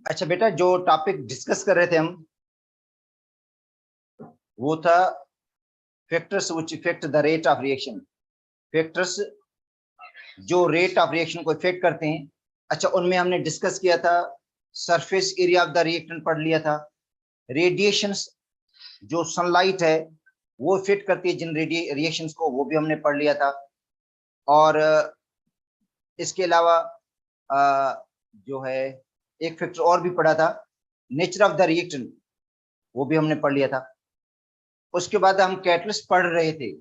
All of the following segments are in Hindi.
अच्छा बेटा, जो टॉपिक डिस्कस कर रहे थे हम, वो था factors which effect the rate of reaction. Factors जो रेट ऑफ रिएक्शन को इफेक्ट करते हैं। अच्छा, उनमें हमने डिस्कस किया था, surface area of the reactant पढ़ लिया था, रेडिएशंस जो सनलाइट है वो इफेक्ट करती है जिन रिएक्शंस को, वो भी हमने पढ़ लिया था। और इसके अलावा जो है एक फैक्टर और भी पढ़ा था, नेचर ऑफ द रिएक्टेंट, वो भी हमने पढ़ लिया था। उसके बाद हम कैटलिस्ट पढ़ रहे थे,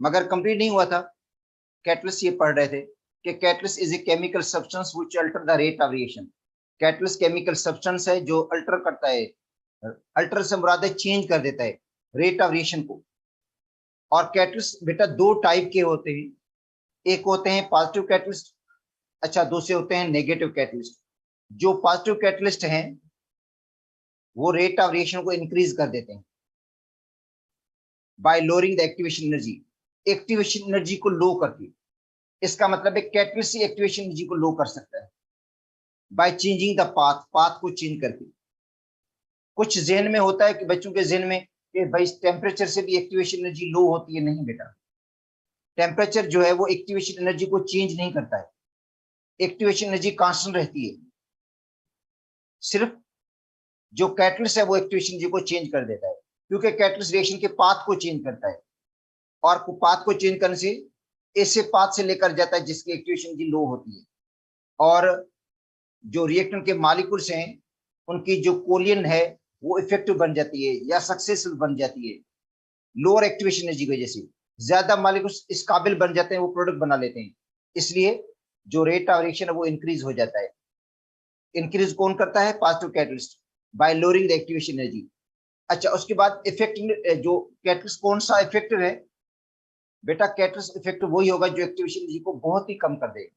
मगर कंप्लीट नहीं हुआ था। कैटलिस्ट ये पढ़ रहे थे कि catalyst is a chemical substance which alter the rate of reaction. Catalyst chemical substance है जो अल्टर करता है, अल्टर से मुराद है चेंज कर देता है रेट ऑफ रिएक्शन को। और कैटलिस्ट बेटा दो टाइप के होते हैं, एक होते हैं पॉजिटिव कैटलिस्ट, अच्छा दूसरे होते हैं नेगेटिव कैटलिस्ट। जो पॉजिटिव कैटलिस्ट हैं वो रेट ऑफ रिएक्शन को इंक्रीज कर देते हैं bye lowering the activation energy, activation energy को लो करके। इसका मतलब है कैटलिस्ट ही एक्टिवेशन एनर्जी को लो कर सकता है by changing the path, path को चेंज करके। कुछ जहन में होता है कि बच्चों के जहन में कि भाई टेम्परेचर से भी एक्टिवेशन एनर्जी लो होती है। नहीं बेटा, टेम्परेचर जो है वो एक्टिवेशन एनर्जी को चेंज नहीं करता है, एक्टिवेशन एनर्जी कांस्टेंट रहती है। सिर्फ जो कैटलिस्ट है वो एक्टिवेशन एनर्जी को चेंज कर देता है, क्योंकि कैटलिस्ट रिएक्शन के पाथ को चेंज करता है, और पाथ को चेंज करने से ऐसे पाथ से लेकर जाता है जिसकी एक्टिवेशन एनर्जी लो होती है। और जो रिएक्टेंट के मॉलिक्यूल्स हैं उनकी जो कोलियन है वो इफेक्टिव बन जाती है या सक्सेसफुल बन जाती है लोअर एक्टिवेशन एनर्जी की वजह से। ज्यादा मॉलिक्यूल्स इस काबिल बन जाते हैं, वो प्रोडक्ट बना लेते हैं, इसलिए जो रेट ऑफ रिएक्शन है वो इंक्रीज हो जाता है। इंक्रीज कौन करता है? Positive catalyst, bye lowering the activation energy. अच्छा, उसके बाद इफेक्ट, जो कैटलिस्ट कौन सा इफेक्टिव है बेटा? कैटलिस्ट इफेक्टिव वही होगा जो एक्टिवेशन एनर्जी को बहुत ही कम कर देगा,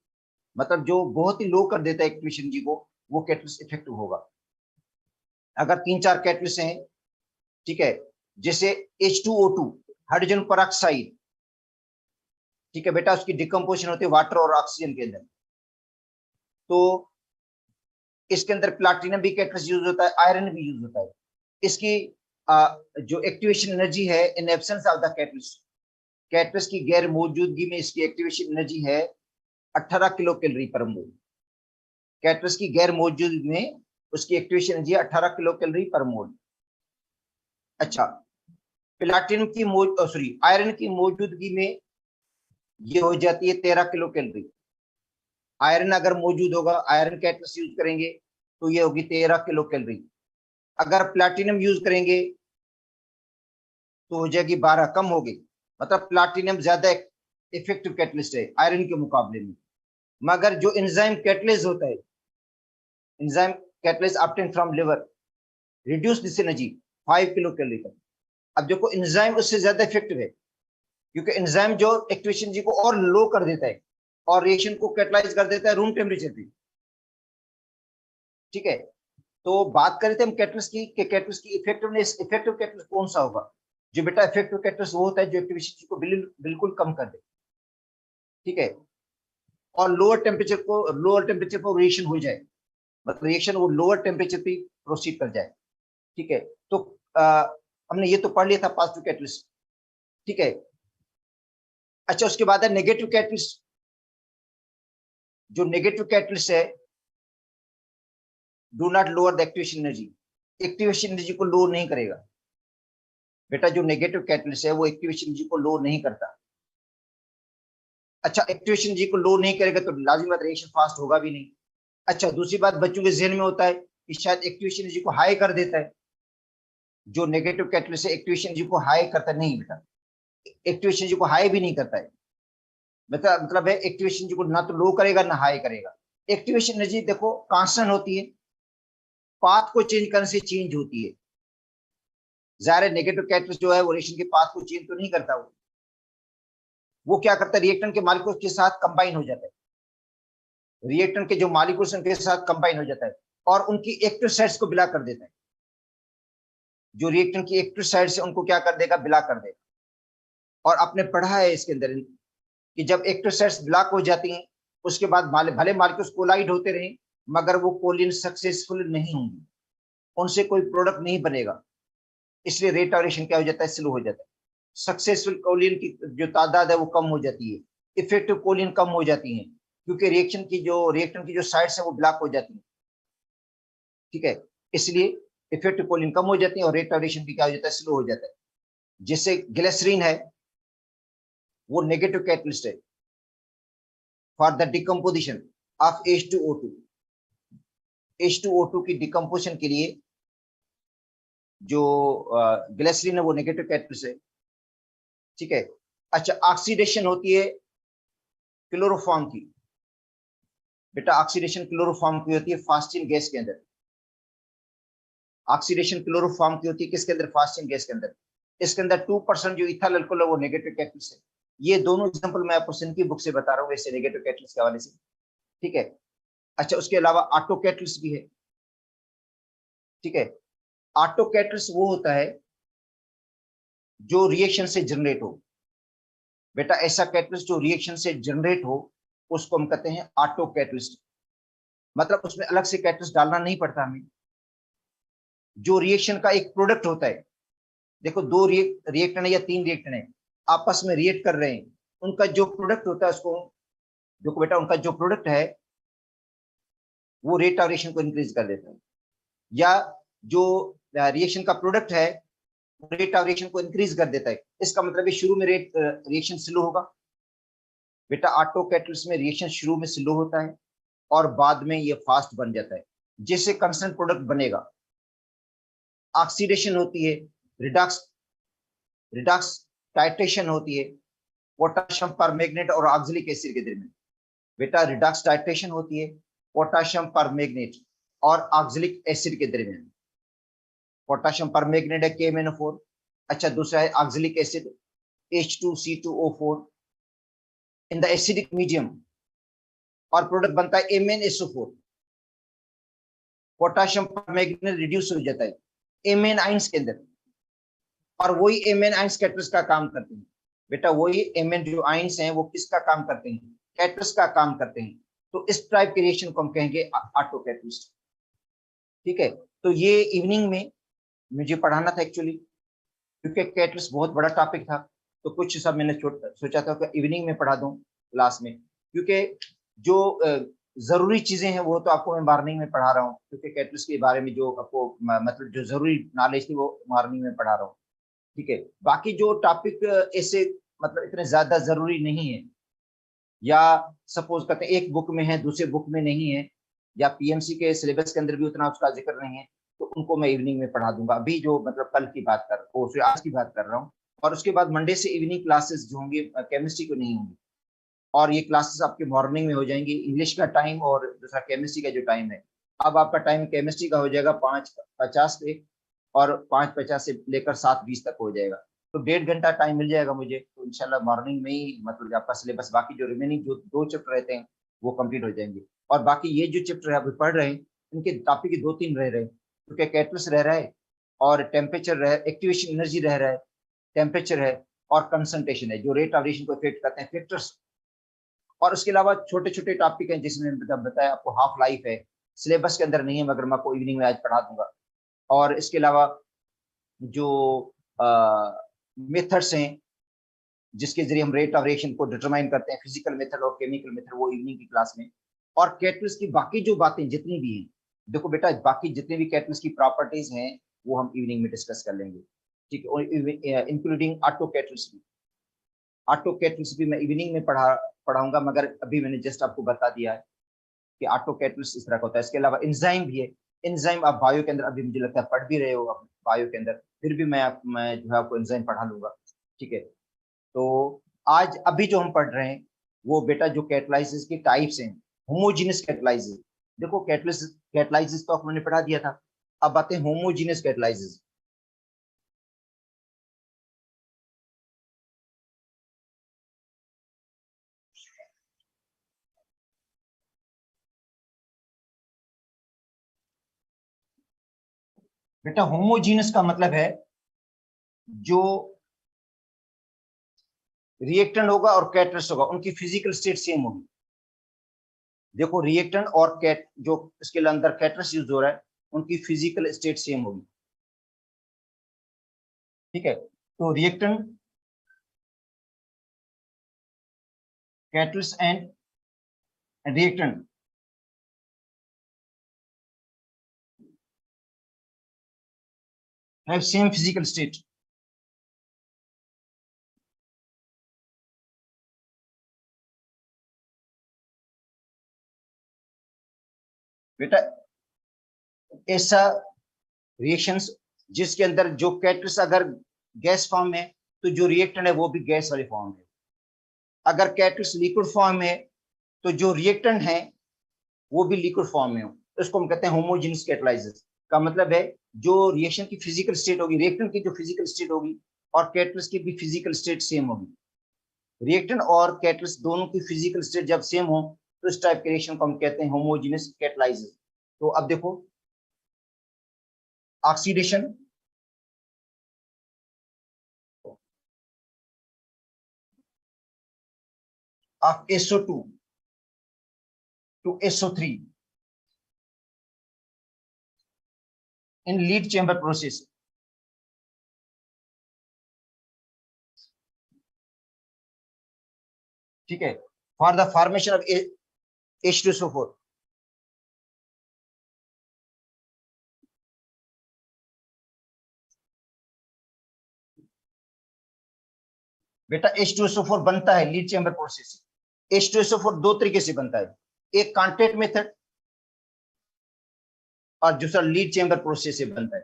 मतलब जो बहुत ही लो कर देता है एक्टिवेशन एनर्जी को, वो कैटलिस्ट इफेक्टिव होगा। अगर 3-4 कैटलिस्ट हैं, ठीक है, जैसे H2O2 हाइड्रोजन पेरोक्साइड, ठीक है बेटा, उसकी डिकम्पोजिशन होती है वाटर और ऑक्सीजन के अंदर। तो इसके अंदर प्लाटिनम भी कैटलिस्ट यूज होता है, आयरन भी यूज होता है। इसकी जो एक्टिवेशन एनर्जी है in absence of the catalyst, catalyst की गैर मौजूदगी में इसकी एक्टिवेशन एनर्जी है 18 किलो कैलोरी पर मोल। कैटलिस्ट की गैर मौजूदगी में उसकी एक्टिवेशन एनर्जी 18 किलो कैलोरी पर मोल। अच्छा, प्लाटिनम की आयरन की मौजूदगी में ये हो जाती है 13 किलो कैलोरी। आयरन अगर मौजूद होगा, आयरन कैटलिस्ट यूज करेंगे तो ये होगी 13 किलो कैलोरी। अगर प्लाटिनम यूज करेंगे तो हो जाएगी 12, कम हो गई। मतलब प्लाटिनम ज्यादा इफेक्टिव कैटलिस्ट है आयरन के मुकाबले में। मगर जो एंजाइम कैटलिस्ट होता है, enzyme catalyst obtain from liver, reduce this energy 5 kilo calorie तक। अब देखो एंजाइम उससे ज्यादा इफेक्टिव है, क्योंकि एंजाइम जो एक्टिवेशन एनर्जी को और लो कर देता है और रिएक्शन को कैटलाइज कर देता है रूम टेम्परेचर पे, ठीक है। तो बात कर रहे थे हम कैटलिस्ट की कि कैटलिस्ट की इफेक्टिवनेस, इफेक्टिव कैटलिस्ट कौन सा होगा? जो बेटा इफेक्टिव कैटलिस्ट वो होता है जो एक्टिवेशन को बिल्कुल कम कर दे, ठीक है, और लोअर टेम्परेचर पर रिएक्शन हो जाए, मतलब रिएक्शन वो लोअर टेम्परेचर पे प्रोसीड कर जाए, ठीक है। तो हमने ये तो पढ़ लिया था पॉजिटिव कैटलिस्ट, ठीक है। अच्छा, उसके बाद है नेगेटिव कैटलिस्ट। जो नेगेटिव कैटलिस्ट है, do not lower the activation energy, activation energy को लो नहीं करेगा बेटा। जो नेगेटिव कैटलिस्ट है वो एक्टिवेशन एनर्जी को लो नहीं करता। अच्छा, एक्टिवेशन एनर्जी को लो नहीं करेगा तो लाजिम बात रिएक्शन फास्ट होगा भी नहीं। अच्छा, दूसरी बात बच्चों के जहन में होता है कि शायद एक्टिवेशन एनर्जी को हाई कर देता है। जो नेगेटिव कैटलिस्ट है एक्टिवेशन एनर्जी को हाई करता नहीं बेटा, एक्टिवेशन एनर्जी को हाई भी नहीं करता है। मतलब है एक्टिवेशन एनर्जी को ना तो लो करेगा ना हाई करेगा। एक्टिवेशन एनर्जी देखो कांस्टेंट होती है, पाथ को चेंज करने से चेंज होती है। जाहिर है नेगेटिव कैटलिस्ट जो है वो रिएक्शन के पाथ को चेंज तो नहीं करता, वो क्या करता है रिएक्टेंट के मॉलिक्यूल्स के साथ कंबाइन हो जाता है, रिएक्टेंट के जो मॉलिक्यूल्स उनके साथ कंबाइन हो जाता है और उनकी एक्टिव साइट्स को बिला कर देता है। जो रिएक्टेंट की एक्टिव साइट्स है उनको क्या कर देगा? बिला कर देगा। और आपने पढ़ा है इसके अंदर कि जब एक्टिव साइट्स ब्लॉक हो जाती हैं उसके बाद भले मॉलिक्यूल्स कोलाइड होते रहे मगर वो कोलिन सक्सेसफुल नहीं होंगी, उनसे कोई प्रोडक्ट नहीं बनेगा, इसलिए रेट ऑफ रिएक्शन क्या हो जाता है, स्लो हो जाता है। सक्सेसफुल कोलिन की जो तादाद है वो कम हो जाती है, इफेक्टिव कोलिन कम हो जाती है, क्योंकि रिएक्शन की जो साइड्स है वो ब्लॉक हो जाती है, ठीक है। इसलिए इफेक्टिव कोलिन कम हो जाती है और रेट ऑफ रिएक्शन भी क्या हो जाता है, स्लो हो जाता है। जैसे ग्लिसरीन है, वो नेगेटिव कैटलिस्ट है for the decomposition of H2O2। H2O2 की डिकम्पोजिशन के लिए जो ग्लिसरीन है वो नेगेटिव कैटलिस्ट है, ठीक है। अच्छा, ऑक्सीडेशन होती है क्लोरोफॉर्म की, बेटा ऑक्सीडेशन क्लोरोफॉर्म की होती है फास्टिंग गैस के अंदर। ऑक्सीडेशन क्लोरोफॉर्म की होती है किसके अंदर, फास्टिंग गैस के अंदर। इसके अंदर 2% जो इथाइल अल्कोहल है वो नेगेटिव कैटलिस्ट है। ये दोनों एग्जांपल मैं आपको सिंह की बुक से बता रहा हूँ, ऐसे नेगेटिव कैटलिस्ट के हवाले से, ठीक है। अच्छा, उसके अलावा ऑटो कैटलिस्ट भी है, ठीक है। ऑटो कैटलिस्ट वो होता है जो रिएक्शन से जनरेट हो, बेटा ऐसा कैटलिस्ट जो रिएक्शन से जनरेट हो उसको हम कहते हैं ऑटो कैटलिस्ट। मतलब उसमें अलग से कैटलिस्ट डालना नहीं पड़ता हमें, जो रिएक्शन का एक प्रोडक्ट होता है। देखो, दो रिएक्टेंट है या तीन रिएक्टेंट है, आपस में रिएक्ट कर रहे हैं, उनका जो प्रोडक्ट होता है उसको, देखो बेटा उनका जो प्रोडक्ट है वो रेट ऑफ रिएक्शन को इंक्रीज कर देता है, या जो रिएक्शन का प्रोडक्ट है रेट ऑफ रिएक्शन को इंक्रीज कर देता है। इसका मतलब है शुरू में रिएक्शन स्लो होगा, बेटा ऑटो कैटलिस्ट में रिएक्शन शुरू में स्लो होता है और बाद में ये फास्ट बन जाता है, जिससे कंस्टेंट प्रोडक्ट बनेगा। ऑक्सीडेशन होती है, रिडक्स रिडक्स टाइट्रेशन होती है पोटेशियम परमैंगनेट और ऑक्सैलिक एसिड के दरमियान। बेटा रिडक्स टाइट्रेशन होती है पोटेशियम परमैंगनेट और ऑक्सैलिक एसिड के दरमियान। पोटेशियम परमैंगनेट है KMnO4, अच्छा दूसरा है oxalic acid H2C2O4 in the acidic medium, और प्रोडक्ट बनता है MnSO4। पोटेशियम परमैंगनेट रिड्यूस हो जाता है Mn आइंस के अंदर, और वही Mn आइंस कैटलिस्ट का काम करते हैं। बेटा वही Mn जो आइंस हैं वो किसका काम करते हैं, कैटलिस्ट का काम करते हैं। तो इस टाइप के रिएक्शन को हम कहेंगे ऑटो कैटलिस्ट, ठीक है। तो ये इवनिंग में मुझे पढ़ाना था एक्चुअली, क्योंकि कैटलिस्ट बहुत बड़ा टॉपिक था, तो कुछ सब मैंने सोचा था कि इवनिंग में पढ़ा दूं क्लास में, क्योंकि जो जरूरी चीजें हैं वो तो आपको मैं मॉर्निंग में पढ़ा रहा हूँ, क्योंकि कैटलिस्ट के बारे में जो आपको मतलब जो जरूरी नॉलेज थी वो मॉर्निंग में पढ़ा रहा हूँ, ठीक है। बाकी जो टॉपिक ऐसे मतलब इतने ज्यादा जरूरी नहीं है, या सपोज करते हैं एक बुक में है दूसरे बुक में नहीं है, या PMC के सिलेबस के अंदर भी उतना उसका जिक्र नहीं है, तो उनको मैं इवनिंग में पढ़ा दूंगा। अभी जो मतलब कल की बात कर रहा हूँ, आज की बात कर रहा हूँ। और उसके बाद मंडे से इवनिंग क्लासेस जो होंगी केमिस्ट्री को नहीं होंगी, और ये क्लासेस आपके मॉर्निंग में हो जाएंगी, इंग्लिश का टाइम और दूसरा केमिस्ट्री का जो टाइम है। अब आपका टाइम केमिस्ट्री का हो जाएगा 5:50 पे, और 5:50 से लेकर 7:20 तक हो जाएगा, तो 1.5 घंटा टाइम मिल जाएगा मुझे। तो इंशाल्लाह मॉर्निंग में ही मतलब आपका सिलेबस, बाकी जो रिमेनिंग जो 2 चैप्टर रहते हैं वो कंप्लीट हो जाएंगे। और बाकी ये जो चैप्टर अभी पढ़ रहे हैं इनके टॉपिक 2-3 रह रहे हैं, क्योंकि कैटलिस्ट रह रहा है और टेम्परेचर रह, एक्टिवेशन एनर्जी रह रहा है, टेम्परेचर है और कंसंट्रेशन है, जो रेट ऑफ रिएक्शन को इफेक्ट करते हैं फैक्टर्स। और उसके अलावा छोटे छोटे टॉपिक हैं जिसमें बताया आपको, हाफ लाइफ है, सिलेबस के अंदर नहीं है मगर मैं आपको इवनिंग में आज पढ़ा दूंगा। और इसके अलावा जो मेथड्स हैं जिसके जरिए हम रेट ऑफ रिएक्शन को डिटरमाइन करते हैं, फिजिकल मेथड और केमिकल मेथड, वो इवनिंग की क्लास में। और कैटलिस्ट की बाकी जो बातें जितनी भी हैं, देखो बेटा बाकी जितनी भी कैटलिस्ट की प्रॉपर्टीज हैं वो हम इवनिंग में डिस्कस कर लेंगे, ठीक है, इंक्लूडिंग ऑटो कैटलिस्ट भी। ऑटो कैटलिस्ट भी मैं इवनिंग में पढ़ाऊंगा, मगर अभी मैंने जस्ट आपको बता दिया है कि ऑटो कैटलिस्ट इस तरह का होता है। इसके अलावा एंजाइम भी है, एंजाइम आप बायो के अंदर अभी मुझे लगता है पढ़ भी रहे हो बायो के अंदर, फिर भी मैं जो है आपको एंजाइम पढ़ा लूंगा, ठीक है। तो आज अभी जो हम पढ़ रहे हैं वो बेटा जो कैटलाइसिस की टाइप्स हैं, होमोजीनियस कैटलाइसिस। देखो कैटलाइसिस तो आपको मैंने पढ़ा दिया था, अब बातें होमोजीनियस कैटलाइसिस। बेटा होमोजीनियस का मतलब है जो रिएक्टेंट होगा और कैटलिस्ट होगा उनकी फिजिकल स्टेट सेम होगी, देखो रिएक्टेंट और कैट जो इसके अंदर कैटलिस्ट यूज हो रहा है उनकी फिजिकल स्टेट सेम होगी। ठीक है, तो reactant, catalyst and reactant have same physical state। बेटा ऐसा रिएक्शंस जिसके अंदर जो कैटलिस्ट अगर गैस फॉर्म में, तो जो रिएक्टेंट है वो भी गैस वाले फॉर्म में। अगर कैटलिस्ट लिक्विड फॉर्म में, तो जो रिएक्टेंट है वो भी लिक्विड फॉर्म में हो, इसको हम कहते हैं होमोजेनियस कैटलाइसिस। का मतलब है जो रिएक्शन की फिजिकल स्टेट होगी, रिएक्टेंट की जो फिजिकल स्टेट होगी और कैटलिस्ट की भी फिजिकल स्टेट सेम होगी। रिएक्टेंट और कैटलिस्ट दोनों की फिजिकल स्टेट जब सेम हो तो इस टाइप के रिएक्शन को हम कहते हैं होमोजेनियस कैटलाइसिस। तो अब देखो oxidation of SO2 to SO3 in lead chamber process। ठीक है, for the formation of H2SO4। बेटा H2SO4 बनता है लीड चेंबर प्रोसेस से। H2SO4 दो तरीके से बनता है, एक कांटेक्ट मेथड और दूसरा लीड चेंबर प्रोसेस से बनता है।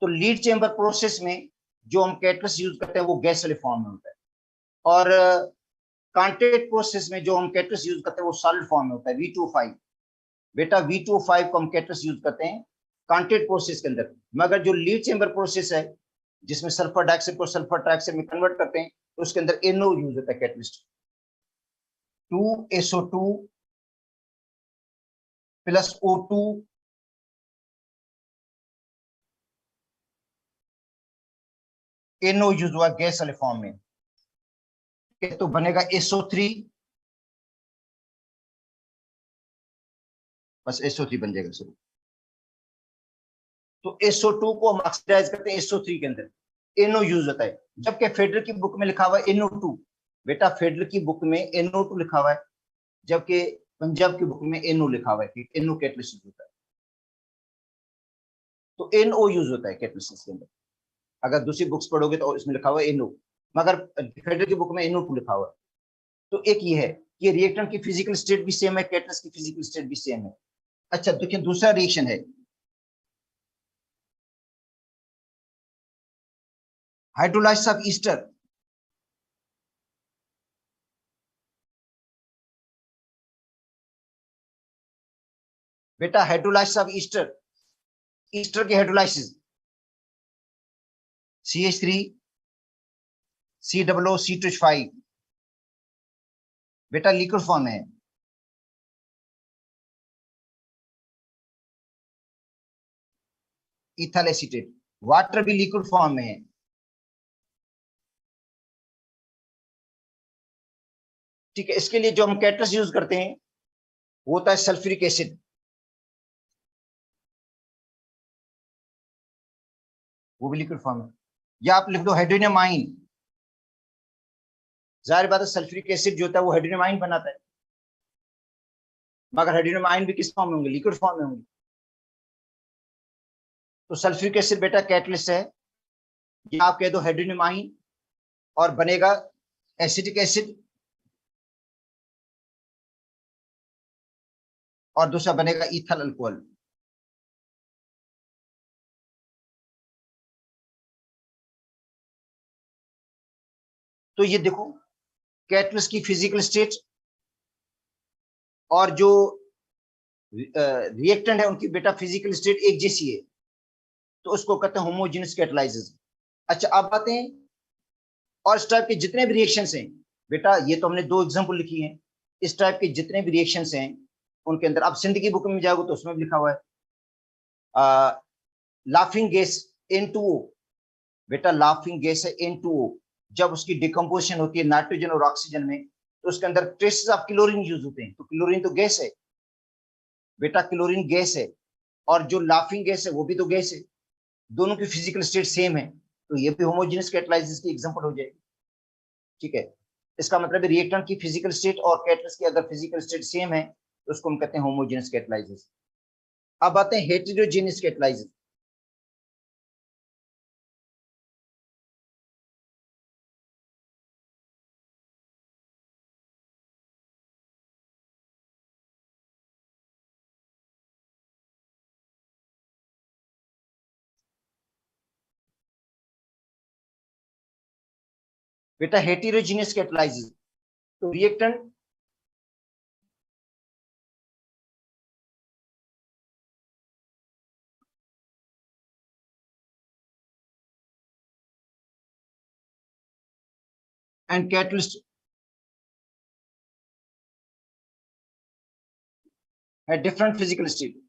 तो लीड चेंबर प्रोसेस में जो हम कैटलिस्ट यूज करते हैं वो गैस वाले फॉर्म में होता है, और कांटेक्ट प्रोसेस में जो हम कैटलिस्ट यूज करते हैं वो सॉलिड फॉर्म में होता है V2O5। बेटा V2O5 को हम कैटलिस्ट यूज करते हैं कांटेक्ट प्रोसेस के अंदर, मगर जो लीड चेंबर प्रोसेस है जिसमें सल्फर डाइऑक्साइड को सल्फर ट्राइऑक्साइड में कन्वर्ट करते हैं, तो उसके अंदर NO यूज होता है catalyst. 2SO2 plus O2 NO use हुआ गैस वाले फॉर्म में, तो बनेगा SO3, बस SO3 बन जाएगा सर। तो SO2 को हम ऑक्सीडाइज करते हैं SO3 के अंदर, NO यूज होता है। जबकि फेडरल की बुक में लिखा हुआ है NO2। बेटा फेडरल की बुक में NO2 लिखा हुआ है, जबकि पंजाब की बुक में NO लिखा हुआ है कि NO कैटलिस्ट होता है। तो NO यूज होता है कैटलिस्ट के अंदर। अगर दूसरी बुक्स पढ़ोगे तो इसमें लिखा हुआ है NO, मगर फेडरल की बुक में NO2 लिखा हुआ है। तो एक ये है कि रिएक्टेंट की फिजिकल स्टेट भी सेम है, कैटलिस्ट की फिजिकल स्टेट भी सेम है। अच्छा देखिए दूसरा रिएक्शन है हाइड्रोलाइसिस ऑफ ईस्टर। बेटा हाइड्रोलाइसिस ऑफ ईस्टर, ईस्टर की हाइड्रोलाइसिस CH3 COO C2H5 बेटा लिक्विड फॉर्म है। इथाइल एसीटेट, वाटर भी लिक्विड फॉर्म में है। ठीक है, इसके लिए जो हम कैटलिस्ट यूज करते हैं वो होता है सल्फ्यूरिक एसिड, वो भी लिक्विड फॉर्म है। या आप लिख दो हाइड्रोनियम आयन। जाहिर बात है सल्फ्यूरिक एसिड जो होता है वो हाइड्रोनियम आयन बनाता है, मगर हाइड्रोनियम आयन भी किस फॉर्म में होंगे, लिक्विड फॉर्म में होंगे। तो सल्फ्यूरिक एसिड बेटा कैटलिस्ट है, या आप कह दो हाइड्रोनियम आयन, और बनेगा एसिटिक एसिड, और दूसरा बनेगा इथाइल अल्कोहल। तो ये देखो कैटलिस्ट की फिजिकल स्टेट और जो रिएक्टेंट है उनकी बेटा फिजिकल स्टेट एक जैसी है, तो उसको कहते हैं होमोजेनियस कैटलाइसिस। अच्छा अब आते हैं और इस टाइप के जितने भी रिएक्शंस हैं, बेटा ये तो हमने दो एग्जांपल लिखी हैं, इस टाइप के जितने भी रिएक्शंस हैं उनके अंदर, अब सिंध की बुक में जाओगे तो उसमें भी लिखा हुआ है लाफिंग गैस N2O। बेटा लाफिंग गैस है N2O, जब उसकी डिकम्पोजिशन होती है नाइट्रोजन और ऑक्सीजन में, तो उसके अंदर ट्रेसेस ऑफ क्लोरीन यूज होते हैं। तो क्लोरीन तो गैस है, बेटा क्लोरीन गैस है और जो लाफिंग गैस है वो भी तो गैस है, दोनों की फिजिकल स्टेट सेम है, तो ये भी होमोजेनियस कैटालाइसिस की एग्जांपल हो जाएगी। ठीक है, इसका मतलब रिएक्टेंट की फिजिकल स्टेट और कैटलिस्ट की अगर फिजिकल स्टेट सेम है तो उसको हम कहते हैं होमोजेनियस कैटालाइसिस। अब आते हैं हेटेरोजेनियस कैटालाइसिस। बेटा हेटेरोजेनियस कैटालाइसिस तो रिएक्टेंट एंड कैटलिस्ट है डिफरेंट फिजिकल स्टेट।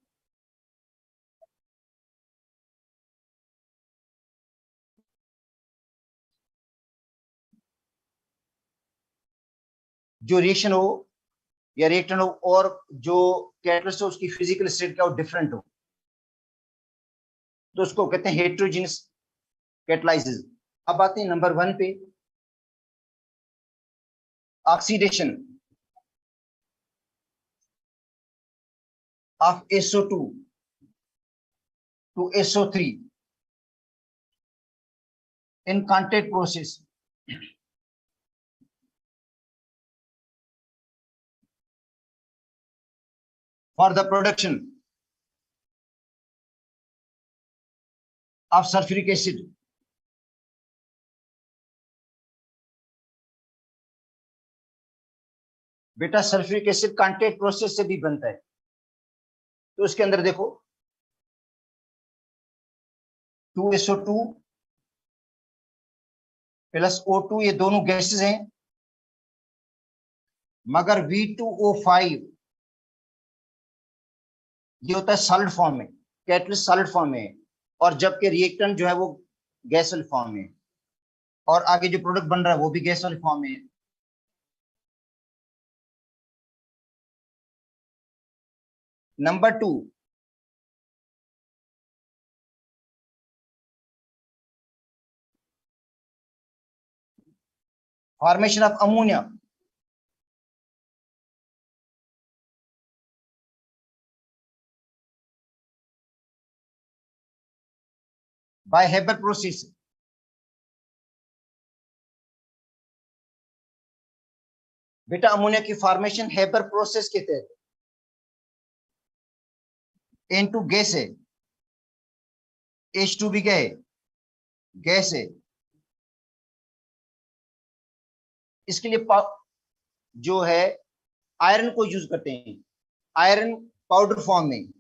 जो रिएक्शन हो या रिएक्टेंट हो और जो कैटलिस्ट हो उसकी फिजिकल स्टेट क्या हो डिफरेंट हो, तो उसको कहते हैं हेटेरोजेनियस कैटालाइसिस। अब आते हैं नंबर 1 पे, oxidation of SO2 to SO3 in contact process for the production of sulfuric acid। बेटा सल्फ्यूरिक एसिड कांटेक्ट प्रोसेस से भी बनता है, तो उसके अंदर देखो 2SO2 प्लस O2 ये दोनों गैसेस हैं, मगर V2O5 ये होता है सॉलिड फॉर्म में, कैटलिस्ट सॉलिड फॉर्म में है, और जबकि रिएक्टेंट जो है वो गैस फॉर्म में है, और आगे जो प्रोडक्ट बन रहा है वो भी गैस फॉर्म में है। Number 2, formation of ammonia by Haber process. बेटा अमोनिया की फॉर्मेशन हेबर प्रोसेस के तहत, N2 गैस है, H2 भी क्या है, गैस है। इसके लिए जो है आयरन को यूज करते हैं, आयरन पाउडर फॉर्म में।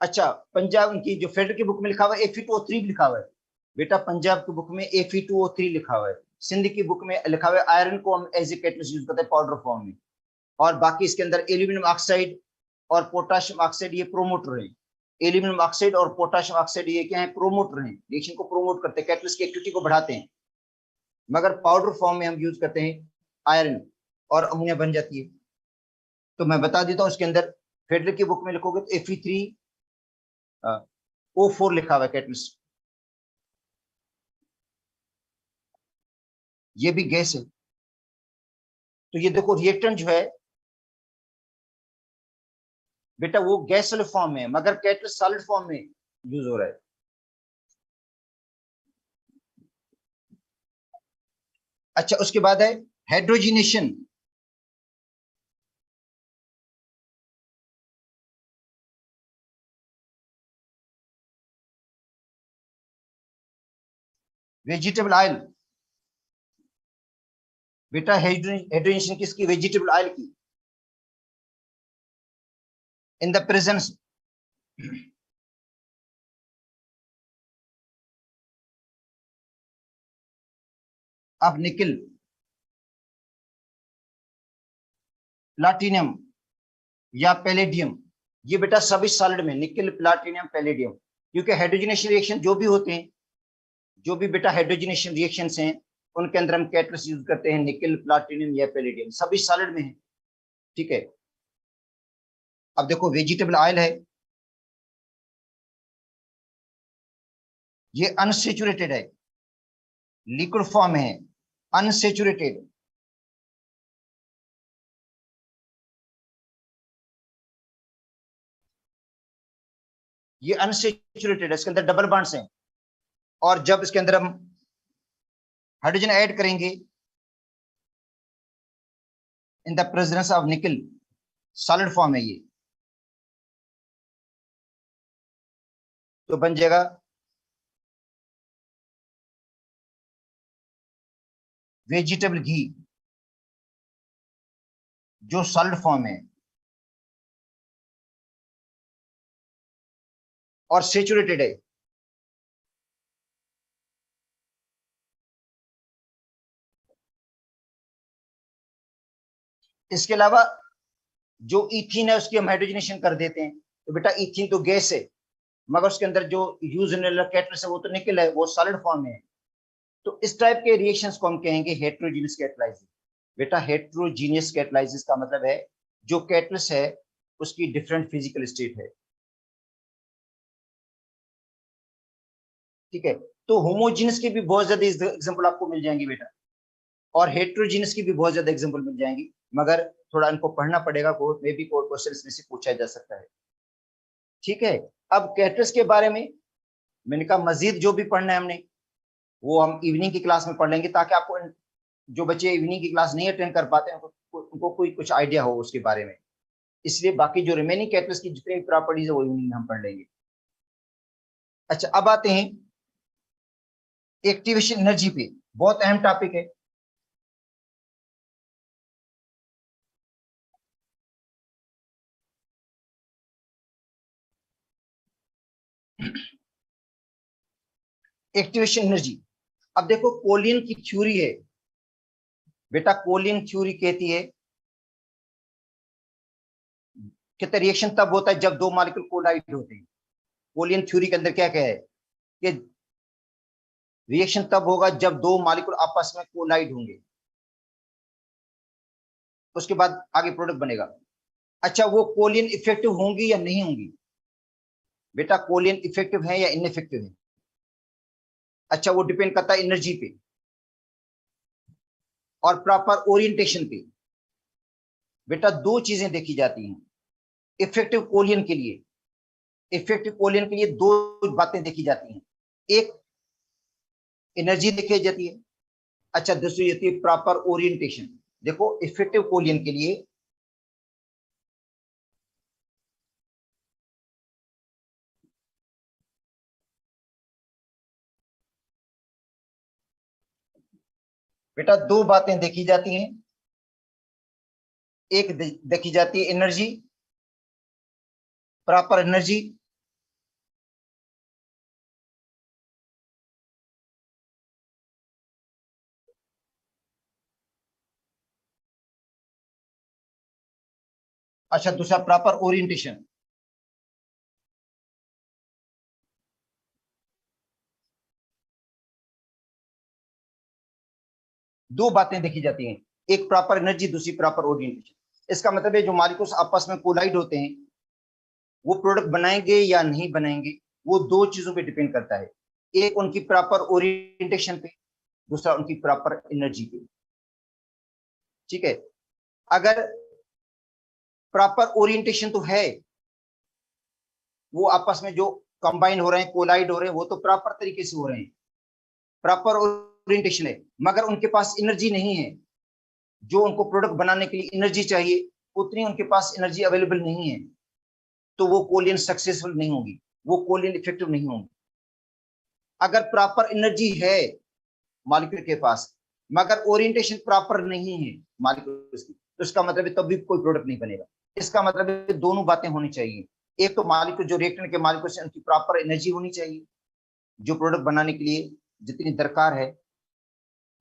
अच्छा, पंजाब की जो फेडरल की बुक में लिखा हुआ है Fe2O3 लिखा हुआ है, बेटा पंजाब की बुक में Fe2O3 लिखा हुआ है, सिंध की बुक में लिखा हुआ है आयरन को हम एज ए कैटलिस्ट यूज करते हैं पाउडर फॉर्म में, और बाकी इसके अंदर एल्यूमिनियम ऑक्साइड और पोटाशियम ऑक्साइड ये प्रोमोटर है। एल्यूमिनियम ऑक्साइड और पोटाशियम ऑक्साइड ये क्या है, प्रोमोटर हैं, रिएक्शन को प्रोमोट करते हैं, कैटलिस्ट की एक्टिविटी को बढ़ाते हैं, मगर पाउडर फॉर्म में हम यूज करते हैं आयरन और अमोनिया बन जाती है। तो मैं बता देता हूं, इसके अंदर फेडरल की बुक में लिखोगे तो Fe3O4 लिखा हुआ है कैटलिस्ट, ये भी गैस है। तो ये देखो रिएक्टेंट जो है बेटा वो गैस फॉर्म में है, मगर कैटलिस्ट सॉलिड फॉर्म में यूज हो रहा है। अच्छा, उसके बाद है हाइड्रोजिनेशन। वेजिटेबल ऑयल, बेटा हाइड्रोजनेशन किसकी, वेजिटेबल ऑयल की, इन द प्रेजेंस ऑफ निकल, प्लाटिनम या पैलेडियम। ये बेटा सभी सॉलिड में निकल, प्लाटिनम, पैलेडियम, क्योंकि हाइड्रोजनेशन रिएक्शन जो भी होते हैं जो भी बेटा हाइड्रोजनेशन रिएक्शंस हैं उनके अंदर हम कैटलिस्ट यूज करते हैं, निकल, प्लाटिनम या पैलेडियम, सभी सॉलिड में है। ठीक है, अब देखो वेजिटेबल ऑयल है, ये अनसेचुरेटेड है, लिक्विड फॉर्म है, अनसेचुरेटेड। ये अनसेचुरेटेड है, इसके अंदर डबल बॉन्ड्स हैं, और जब इसके अंदर हम हाइड्रोजन ऐड करेंगे इन द प्रेजेंस ऑफ निकल, सॉलिड फॉर्म है ये, तो बन जाएगा वेजिटेबल घी, जो सॉलिड फॉर्म है और सेचुरेटेड है। इसके अलावा जो इथीन है उसकी हम हाइड्रोजनेशन कर देते हैं, तो बेटा इथीन तो गैस है, मगर उसके अंदर जो यूज कैटलिस्ट है वो तो निकल है, वो सॉलिड फॉर्म में है। तो इस टाइप के रिएक्शंस को हम कहेंगे हेट्रोजीनियस कैटलाइसिस। बेटा हेट्रोजीनियस कैटलाइसिस का मतलब है जो कैटलिस्ट है उसकी डिफरेंट फिजिकल स्टेट है। ठीक है, तो होमोजीनियस के भी बहुत ज्यादा एग्जांपल आपको मिल जाएंगे बेटा, और हेट्रोजीनियस की भी बहुत ज्यादा एग्जांपल मिल जाएंगी, मगर थोड़ा इनको पढ़ना पड़ेगा, कोर्ट में भी कोई क्वेश्चन इसमें से पूछा जा सकता है। ठीक है, अब कैटलिस्ट के बारे में मैंने कहा मजीद जो भी पढ़ना है हमने वो हम इवनिंग की क्लास में पढ़ लेंगे, ताकि आपको जो बच्चे इवनिंग की क्लास नहीं अटेंड कर पाते हैं उनको कोई कुछ आइडिया हो उसके बारे में। इसलिए बाकी जो रिमेनिंग कैटलिस्ट की जितनी भी प्रॉपर्टीज है वो इवनिंग में हम पढ़ लेंगे। अच्छा, अब आते हैं एक्टिवेशन एनर्जी पे, बहुत अहम टॉपिक है। एक्टिवेशन एनर्जी, अब देखो कोलिन की थ्योरी है बेटा, कोलिन थ्योरी कहती है कि रिएक्शन तब होता है जब दो मॉलिक्यूल कोलाइड होते हैं। कोलिन थ्योरी के अंदर क्या क्या है कि रिएक्शन तब होगा जब दो मॉलिक्यूल आपस में कोलाइड होंगे, उसके बाद आगे प्रोडक्ट बनेगा। अच्छा, वो कोलिन इफेक्टिव होंगी या नहीं होंगी? बेटा कोलिन इफेक्टिव है या इनइफेक्टिव है? अच्छा, वो डिपेंड करता है एनर्जी पे और प्रॉपर ओरिएंटेशन पे। बेटा दो चीजें देखी जाती हैं इफेक्टिव कोलिन के लिए। इफेक्टिव कोलिन के लिए दो बातें देखी जाती हैं, एक एनर्जी देखी जाती है, अच्छा दूसरी होती है प्रॉपर ओरिएंटेशन। देखो इफेक्टिव कोलिन के लिए बेटा दो बातें देखी जाती हैं, एक देखी जाती है एनर्जी, प्रॉपर एनर्जी, अच्छा दूसरा प्रॉपर ओरिएंटेशन। दो बातें देखी जाती हैं, एक प्रॉपर एनर्जी, दूसरी प्रॉपर ओरिएंटेशन। इसका मतलब है जो मॉलिक्यूल्स आपस में कोलाइड होते हैं वो प्रोडक्ट बनाएंगे या नहीं बनाएंगे, वो दो चीजों पे डिपेंड करता है, एक उनकी प्रॉपर ओरिएंटेशन पे, दूसरा उनकी प्रॉपर एनर्जी पे। ठीक है, अगर प्रॉपर ओरिएंटेशन तो है, वो आपस में जो कंबाइन हो रहे हैं, कोलाइड हो रहे हैं, वो तो प्रॉपर तरीके से हो रहे हैं, प्रॉपर ओरिएंटेशन है, मगर उनके पास एनर्जी नहीं है, जो उनको प्रोडक्ट बनाने के लिए एनर्जी चाहिए उतनी उनके पास एनर्जी अवेलेबल नहीं है, तो वो कोलिन सक्सेसफुल नहीं होगी, वो कोलिन इफेक्टिव नहीं होगी। अगर प्रॉपर एनर्जी है मॉलिक्यूल के पास मगर ओरिएंटेशन प्रॉपर नहीं है मॉलिक्यूल की, तो इसका मतलब है तब भी कोई प्रोडक्ट नहीं बनेगा। इसका मतलब है दोनों बातें होनी चाहिए, एक तो मॉलिक्यूल जो रिएक्टेंट के मॉलिक्यूल से उनकी प्रॉपर एनर्जी होनी चाहिए जो प्रोडक्ट बनाने के लिए जितनी दरकार है।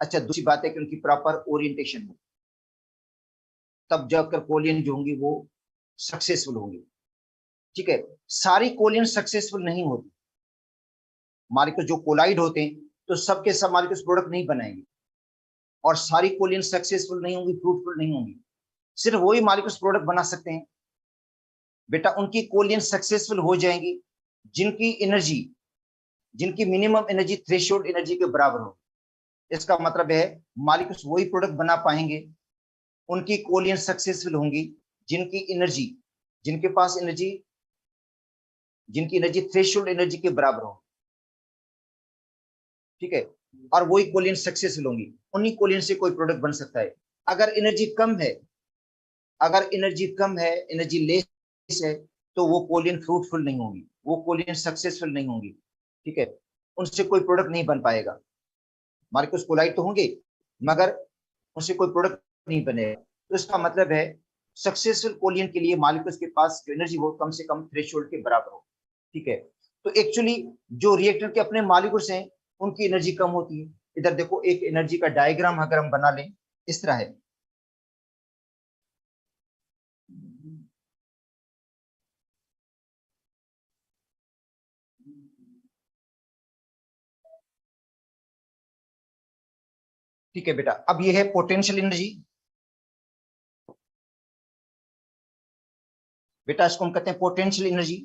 अच्छा, दूसरी बात है कि उनकी प्रॉपर ओरिएंटेशन हो, तब जाकर कोलियन जो होंगी वो सक्सेसफुल होंगी। ठीक है, सारी कोलियन सक्सेसफुल नहीं होती, मॉलिक्यूल जो कोलाइड होते हैं तो सबके सब मालिक्यूल्स प्रोडक्ट नहीं बनाएंगे, और सारी कोलियन सक्सेसफुल नहीं होंगी, फ्रूटफुल नहीं होंगी। सिर्फ वही मालिक्यूल्स प्रोडक्ट बना सकते हैं बेटा, उनकी कोलियन सक्सेसफुल हो जाएंगी जिनकी एनर्जी, जिनकी मिनिमम एनर्जी थ्रेशोल्ड एनर्जी के बराबर हो। इसका मतलब है मालिक्यूल्स वही प्रोडक्ट बना पाएंगे, उनकी कोलियन सक्सेसफुल होंगी जिनकी एनर्जी, जिनके पास एनर्जी, जिनकी एनर्जी थ्रेशोल्ड एनर्जी के बराबर हो। ठीक है, और वही कोलियन सक्सेसफुल होंगी, उन्हीं कोलियन से कोई प्रोडक्ट बन सकता है। अगर एनर्जी कम है, अगर एनर्जी कम है, एनर्जी लेस है, तो वो कोलियन फ्रूटफुल नहीं होगी, वो कोलियन सक्सेसफुल नहीं होगी। ठीक है, उनसे कोई प्रोडक्ट नहीं बन पाएगा। मालिक्यूल्स कोलाइड तो होंगे मगर उनसे कोई प्रोडक्ट नहीं बनेगा। तो इसका मतलब है सक्सेसफुल कोलियन के लिए मालिक्यूल्स के पास जो एनर्जी हो कम से कम थ्रेशोल्ड के बराबर हो। ठीक है, तो एक्चुअली जो रिएक्टर के अपने मालिक्यूल्स हैं उनकी एनर्जी कम होती है। इधर देखो, एक एनर्जी का डायग्राम अगर हम बना लें, इस तरह है। ठीक है बेटा, अब ये है पोटेंशियल एनर्जी। बेटा इसको हम कहते हैं पोटेंशियल एनर्जी,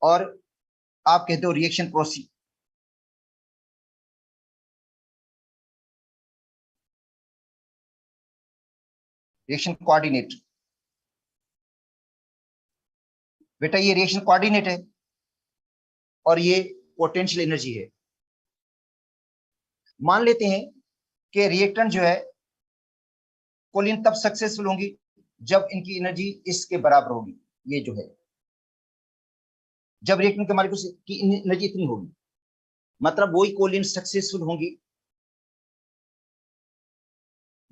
और आप कहते हो रिएक्शन प्रोसीड, रिएक्शन कोऑर्डिनेट। बेटा ये रिएक्शन कोऑर्डिनेट है और ये पोटेंशियल एनर्जी है। मान लेते हैं कि रिएक्टेंट जो है कोलिन तब सक्सेसफुल होंगी जब इनकी एनर्जी इसके बराबर होगी। ये जो है, जब रिएक्टेंट के मालिक्यूल्स की एनर्जी इतनी होगी, मतलब वही कोलिन सक्सेसफुल होंगी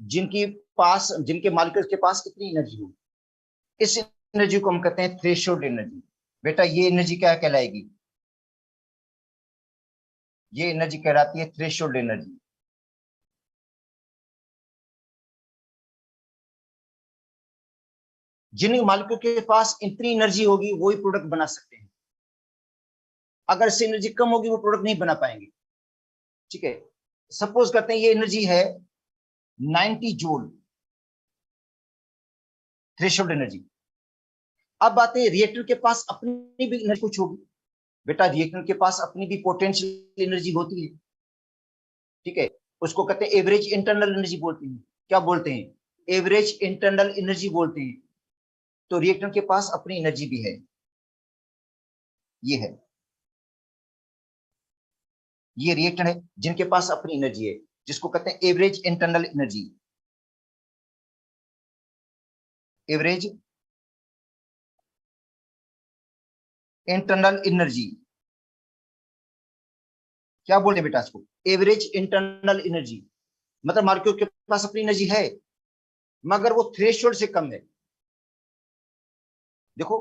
जिनकी पास, जिनके मालिक्यूल्स के पास कितनी एनर्जी होगी। इस एनर्जी को हम कहते हैं थ्रेशोल्ड एनर्जी। बेटा ये एनर्जी क्या कहलाएगी, ये एनर्जी कहलाती है थ्रेशोल्ड एनर्जी। जिन मालिक्यूल के पास इतनी एनर्जी होगी वही प्रोडक्ट बना सकते हैं, अगर इससे एनर्जी कम होगी वो प्रोडक्ट नहीं बना पाएंगे। ठीक है, सपोज करते हैं ये एनर्जी है 90 जूल, थ्रेशोल्ड एनर्जी। अब बात है रिएक्टर के पास अपनी भी एनर्जी कुछ होगी। बेटा रिएक्टर के पास अपनी भी पोटेंशियल एनर्जी होती है। ठीक है, उसको कहते हैं एवरेज इंटरनल एनर्जी बोलते हैं। क्या बोलते हैं, एवरेज इंटरनल एनर्जी बोलते हैं। तो रिएक्टर के पास अपनी एनर्जी भी है। ये है, ये रिएक्टर है जिनके पास अपनी एनर्जी है, जिसको कहते हैं average internal energy. Average internal energy, क्या बोले बेटा इसको, एवरेज इंटरनल एनर्जी। मतलब मालिक्यूल के पास अपनी एनर्जी है मगर वो थ्रेशोल्ड से कम है। देखो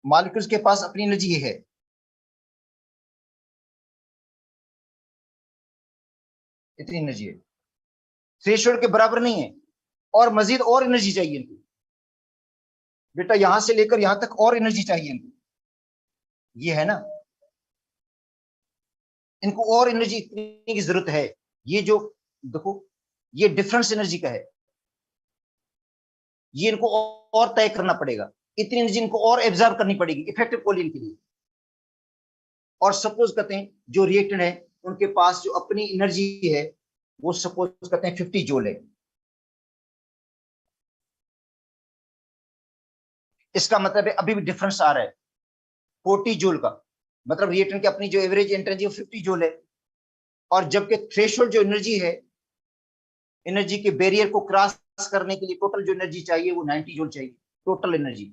मालिक्यूल्स के पास अपनी एनर्जी है, इतनी एनर्जी है, थ्रेशोल्ड के बराबर नहीं है, और मजीद और एनर्जी चाहिए इनको। बेटा यहां से लेकर यहां तक और एनर्जी चाहिए इनको, ये है ना, इनको और एनर्जी इतनी की जरूरत है। ये जो देखो, ये डिफरेंस एनर्जी का है, ये इनको और तय करना पड़ेगा, इतनी एनर्जी इनको और एब्जॉर्ब करनी पड़ेगी इफेक्टिव कोलिन के लिए। और सपोज करते हैं जो रिएक्टेंट है उनके पास जो अपनी एनर्जी है वो सपोज करते हैं 50 जूल है। इसका मतलब है अभी भी डिफरेंस आ रहा है 40 जूल का, मतलब रिएक्टेंट की अपनी जो एवरेज एनर्जी है 50 जूल है, और जबकि थ्रेशोल्ड जो एनर्जी है, एनर्जी के बैरियर को क्रॉस करने के लिए टोटल जो एनर्जी चाहिए वो 90 जूल चाहिए, टोटल एनर्जी।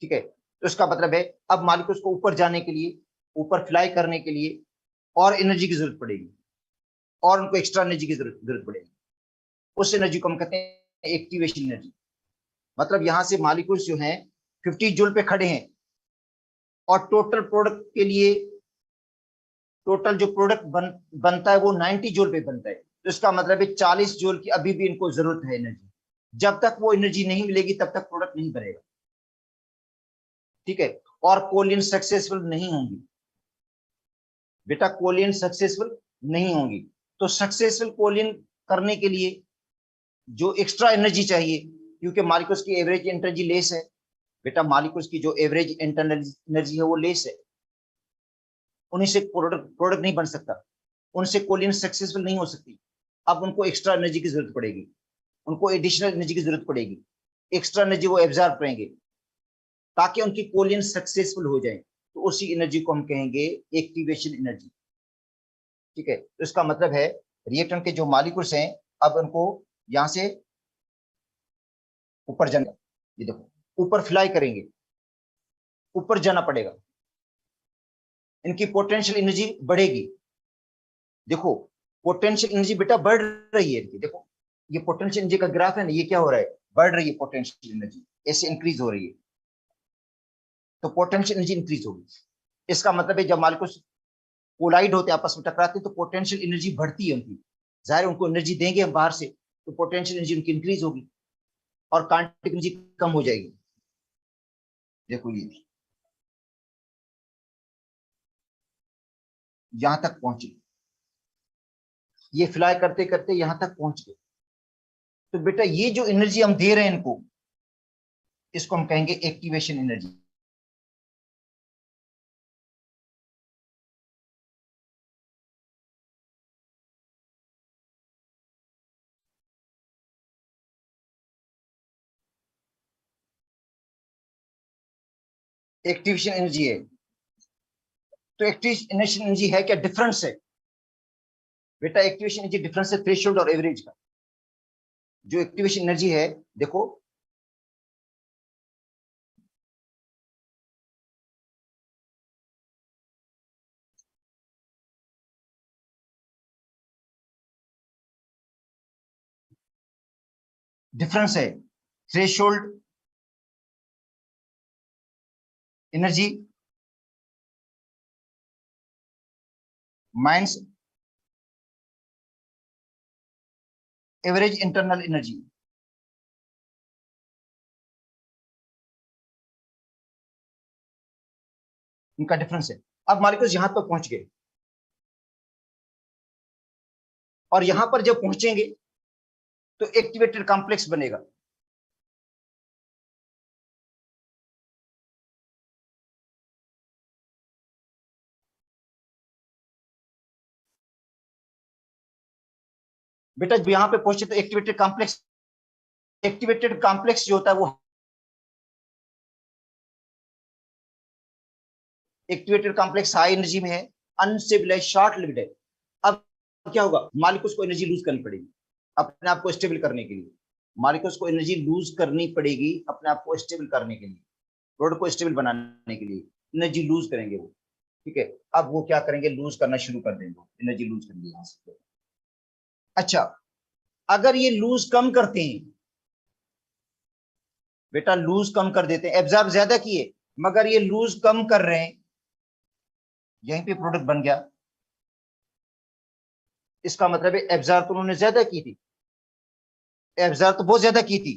ठीक है, तो इसका मतलब है अब मालिक्यूल्स को ऊपर जाने के लिए, ऊपर फ्लाई करने के लिए और एनर्जी की जरूरत पड़ेगी, और उनको एक्स्ट्रा एनर्जी की जरूरत पड़ेगी। उस एनर्जी को हम कहते हैं एक्टिवेशन एनर्जी। मतलब यहां से मालिक्यूल्स जो हैं 50 जूल पे खड़े हैं, और टोटल प्रोडक्ट के लिए, टोटल जो प्रोडक्ट बनता है वो 90 जूल पे बनता है। तो इसका मतलब है 40 जूल की अभी भी इनको जरूरत है एनर्जी। जब तक वो एनर्जी नहीं मिलेगी तब तक प्रोडक्ट नहीं बनेगा। ठीक है, और कोलिन सक्सेसफुल नहीं होंगी। बेटा कोलिन सक्सेसफुल नहीं होंगी। तो सक्सेसफुल कोलिन करने के लिए जो एक्स्ट्रा एनर्जी चाहिए, क्योंकि मॉलिक्यूल्स की एवरेज एनर्जी लेस है। बेटा मॉलिक्यूल्स की जो एवरेज इंटरनल एनर्जी है वो लेस है, उन्हीं से प्रोडक्ट प्रोडक्ट नहीं बन सकता, उनसे कोलिन सक्सेसफुल नहीं हो सकती। अब उनको एक्स्ट्रा एनर्जी की जरूरत पड़ेगी, उनको एडिशनल एनर्जी की जरूरत पड़ेगी, एक्स्ट्रा एनर्जी वो एब्जॉर्ब करेंगे ताकि उनकी कोलिन सक्सेसफुल हो जाए। तो उसी एनर्जी को हम कहेंगे एक्टिवेशन एनर्जी। ठीक है, तो इसका मतलब है रिएक्टेंट के जो मॉलिक्यूल्स हैं अब उनको यहां से ऊपर जाना, ये देखो ऊपर फ्लाई करेंगे, ऊपर जाना पड़ेगा, इनकी पोटेंशियल एनर्जी बढ़ेगी। देखो पोटेंशियल एनर्जी बेटा बढ़ रही है इनकी, देखो ये पोटेंशियल एनर्जी का ग्राफ है ना, ये क्या हो रहा है, बढ़ रही है पोटेंशियल एनर्जी, ऐसे इंक्रीज हो रही है। तो पोटेंशियल एनर्जी इंक्रीज होगी, इसका मतलब है जब मॉलिक्यूल्स कोलाइड होते हैं, आपस में टकराते हैं, तो पोटेंशियल एनर्जी बढ़ती है उनकी। जाहिर उनको एनर्जी देंगे हम बाहर से, तो पोटेंशियल एनर्जी उनकी इंक्रीज होगी और काइनेटिक एनर्जी कम हो जाएगी। देखो ये यहां तक पहुंचे, ये फ्लाई करते करते यहां तक पहुंच गए। तो बेटा ये जो एनर्जी हम दे रहे हैं इनको, इसको हम कहेंगे एक्टिवेशन एनर्जी। एक्टिवेशन एनर्जी है, तो एक्टिवेशन एनर्जी है क्या, डिफरेंस है बेटा। एक्टिवेशन एनर्जी डिफरेंस है थ्रेशोल्ड और एवरेज का। जो एक्टिवेशन एनर्जी है, देखो डिफरेंस है threshold energy minus average internal energy. इनका डिफरेंस है। अब मॉलिक्यूल्स यहां तक पहुंच गए, और यहां पर जब पहुंचेंगे तो एक्टिवेटेड कॉम्प्लेक्स बनेगा। बेटा जब यहां पे पहुंचे तो एक्टिवेटेड कॉम्प्लेक्स जो होता है वो एक्टिवेटेड कॉम्प्लेक्स हाई एनर्जी में है, अनस्टेबल है, शॉर्ट लिव्ड है। अब क्या होगा, मॉलिक्यूल्स को एनर्जी लूज करनी पड़ेगी अपने आप को स्टेबल करने के लिए। मॉलिक्यूल्स को एनर्जी लूज करनी पड़ेगी अपने आप को स्टेबल करने के लिए, प्रोडक्ट को स्टेबल बनाने के लिए एनर्जी लूज करेंगे वो। ठीक है, अब वो क्या करेंगे, लूज करना शुरू कर देंगे, एनर्जी लूज करेंगे यहां से। अच्छा, अगर ये लूज कम करते हैं, बेटा लूज कम कर देते हैं, एब्जॉर्ब ज्यादा किए मगर ये लूज कम कर रहे हैं, यहीं पे प्रोडक्ट बन गया। इसका मतलब है एब्जॉर्ब तो उन्होंने ज्यादा की थी, एब्जॉर्ब तो बहुत ज्यादा की थी,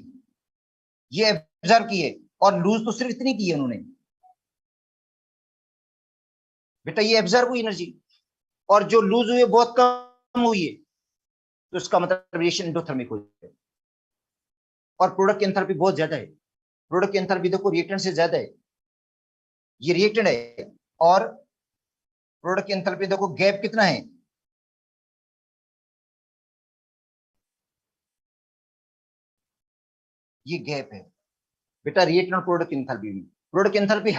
ये एब्जॉर्ब की है, और लूज तो सिर्फ इतनी की है उन्होंने। बेटा ये एब्जॉर्ब हुई एनर्जी, और जो लूज हुई है बहुत कम हुई है, तो इसका मतलब रिएक्शन एंडोथर्मिक हो जाए। और प्रोडक्ट की एंथैल्पी बहुत ज्यादा है, प्रोडक्ट की एंथैल्पी देखो रिएक्टेंट से ज्यादा है, ये रिएक्टेंट है, और प्रोडक्ट की एंथैल्पी देखो गैप कितना है, ये गैप है। बेटा रिएक्टेंट और प्रोडक्ट की एंथैल्पी में, प्रोडक्ट की एंथैल्पी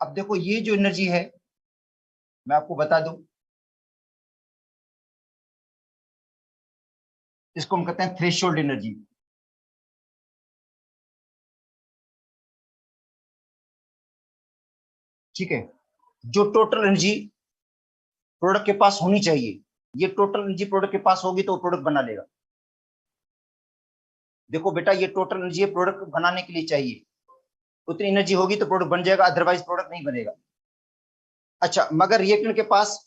अब देखो ये जो एनर्जी है मैं आपको बता दूं, इसको हम कहते हैं थ्रेशोल्ड एनर्जी। ठीक है, जो टोटल एनर्जी प्रोडक्ट के पास होनी चाहिए, ये टोटल एनर्जी प्रोडक्ट के पास होगी तो वो प्रोडक्ट बना लेगा। देखो बेटा, ये टोटल एनर्जी प्रोडक्ट बनाने के लिए चाहिए, उतनी एनर्जी होगी तो प्रोडक्ट बन जाएगा, अदरवाइज प्रोडक्ट नहीं बनेगा। अच्छा, मगर रिएक्टेंट के पास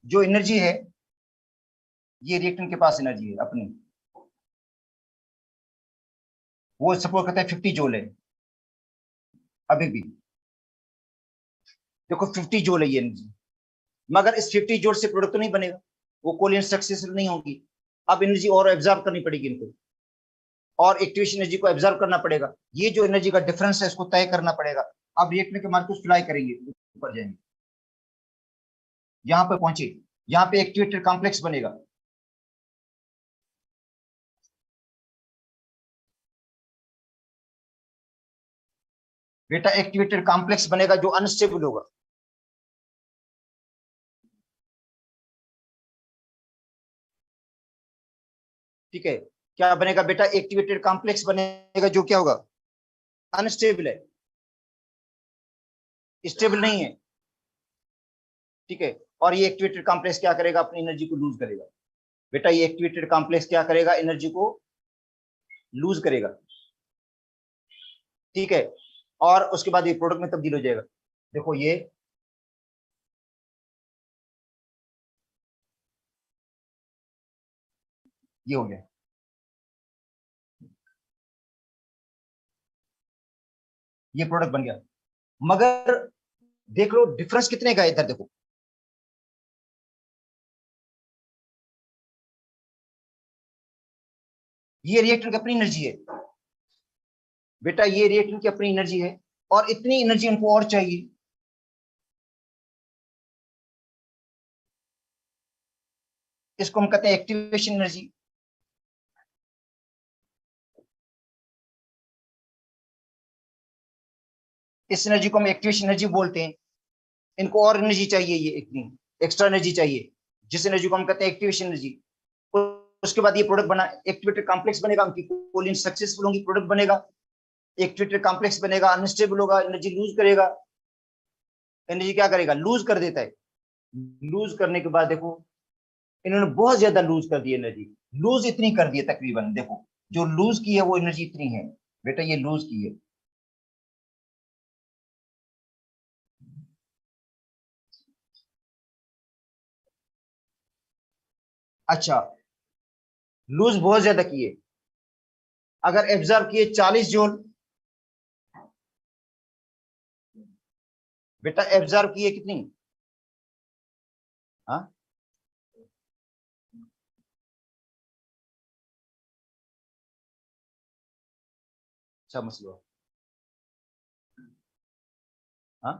जो एनर्जी है, ये रिएक्टेंट के पास एनर्जी है अपनी, वो सपोज करते हैं 50 जूल है अभी भी। देखो 50 जूल है ये एनर्जी, मगर इस 50 जूल से प्रोडक्ट तो नहीं बनेगा, वो कोलिन सक्सेसफुल नहीं होगी। अब एनर्जी और एब्जॉर्ब करनी पड़ेगी इनको, और एक्टिवेशन एनर्जी को एब्जॉर्ब करना पड़ेगा। ये जो एनर्जी का डिफरेंस है इसको तय करना पड़ेगा। अब रिएक्टर के मार्क्स फ्लाई करेंगे, ऊपर जाएंगे, यहाँ पे पहुंचे, यहाँ पे एक्टिवेटेड कॉम्प्लेक्स बनेगा। बेटा एक्टिवेटेड कॉम्प्लेक्स बनेगा जो अनस्टेबल होगा। ठीक है, क्या बनेगा बेटा, एक्टिवेटेड कॉम्प्लेक्स बनेगा जो क्या होगा, अनस्टेबल है, स्टेबल नहीं है। ठीक है, और ये एक्टिवेटेड कॉम्प्लेक्स क्या करेगा, अपनी एनर्जी को लूज करेगा। बेटा ये एक्टिवेटेड कॉम्प्लेक्स क्या करेगा, एनर्जी को लूज करेगा। ठीक है, और उसके बाद ये प्रोडक्ट में तब्दील हो जाएगा। देखो ये हो गया, ये प्रोडक्ट बन गया। मगर देख लो डिफरेंस कितने का है इधर, देखो ये रिएक्टर की अपनी एनर्जी है। बेटा ये रिएक्टर की अपनी एनर्जी है, और इतनी एनर्जी उनको और चाहिए। इसको हम कहते हैं एक्टिवेशन एनर्जी। इस एनर्जी को हम एक्टिवेशन एनर्जी बोलते हैं। इनको और एनर्जी चाहिए, ये इतनी एक्स्ट्रा एनर्जी चाहिए, जिस एनर्जी को हम कहते हैं एक्टिवेशन एनर्जी। उसके बाद ये प्रोडक्ट बना, एक्टिवेटेड कॉम्प्लेक्स बनेगा, उनकी कोलिन सक्सेसफुल होंगी, प्रोडक्ट बनेगा। एक्टिवेटेड कॉम्प्लेक्स बनेगा, अनस्टेबल होगा, एनर्जी लूज करेगा। एनर्जी क्या करेगा, लूज कर देता है। लूज करने के बाद देखो, इन्होंने बहुत ज्यादा लूज कर दी एनर्जी। लूज इतनी कर दी है तकरीबन, देखो जो लूज की है वो एनर्जी इतनी है। बेटा ये लूज की है। अच्छा, लूज बहुत ज्यादा की है। अगर एब्जॉर्ब किए 40 जूल, बेटा एब्जॉर्ब किए कितनी, हाँ अच्छा मसला, हाँ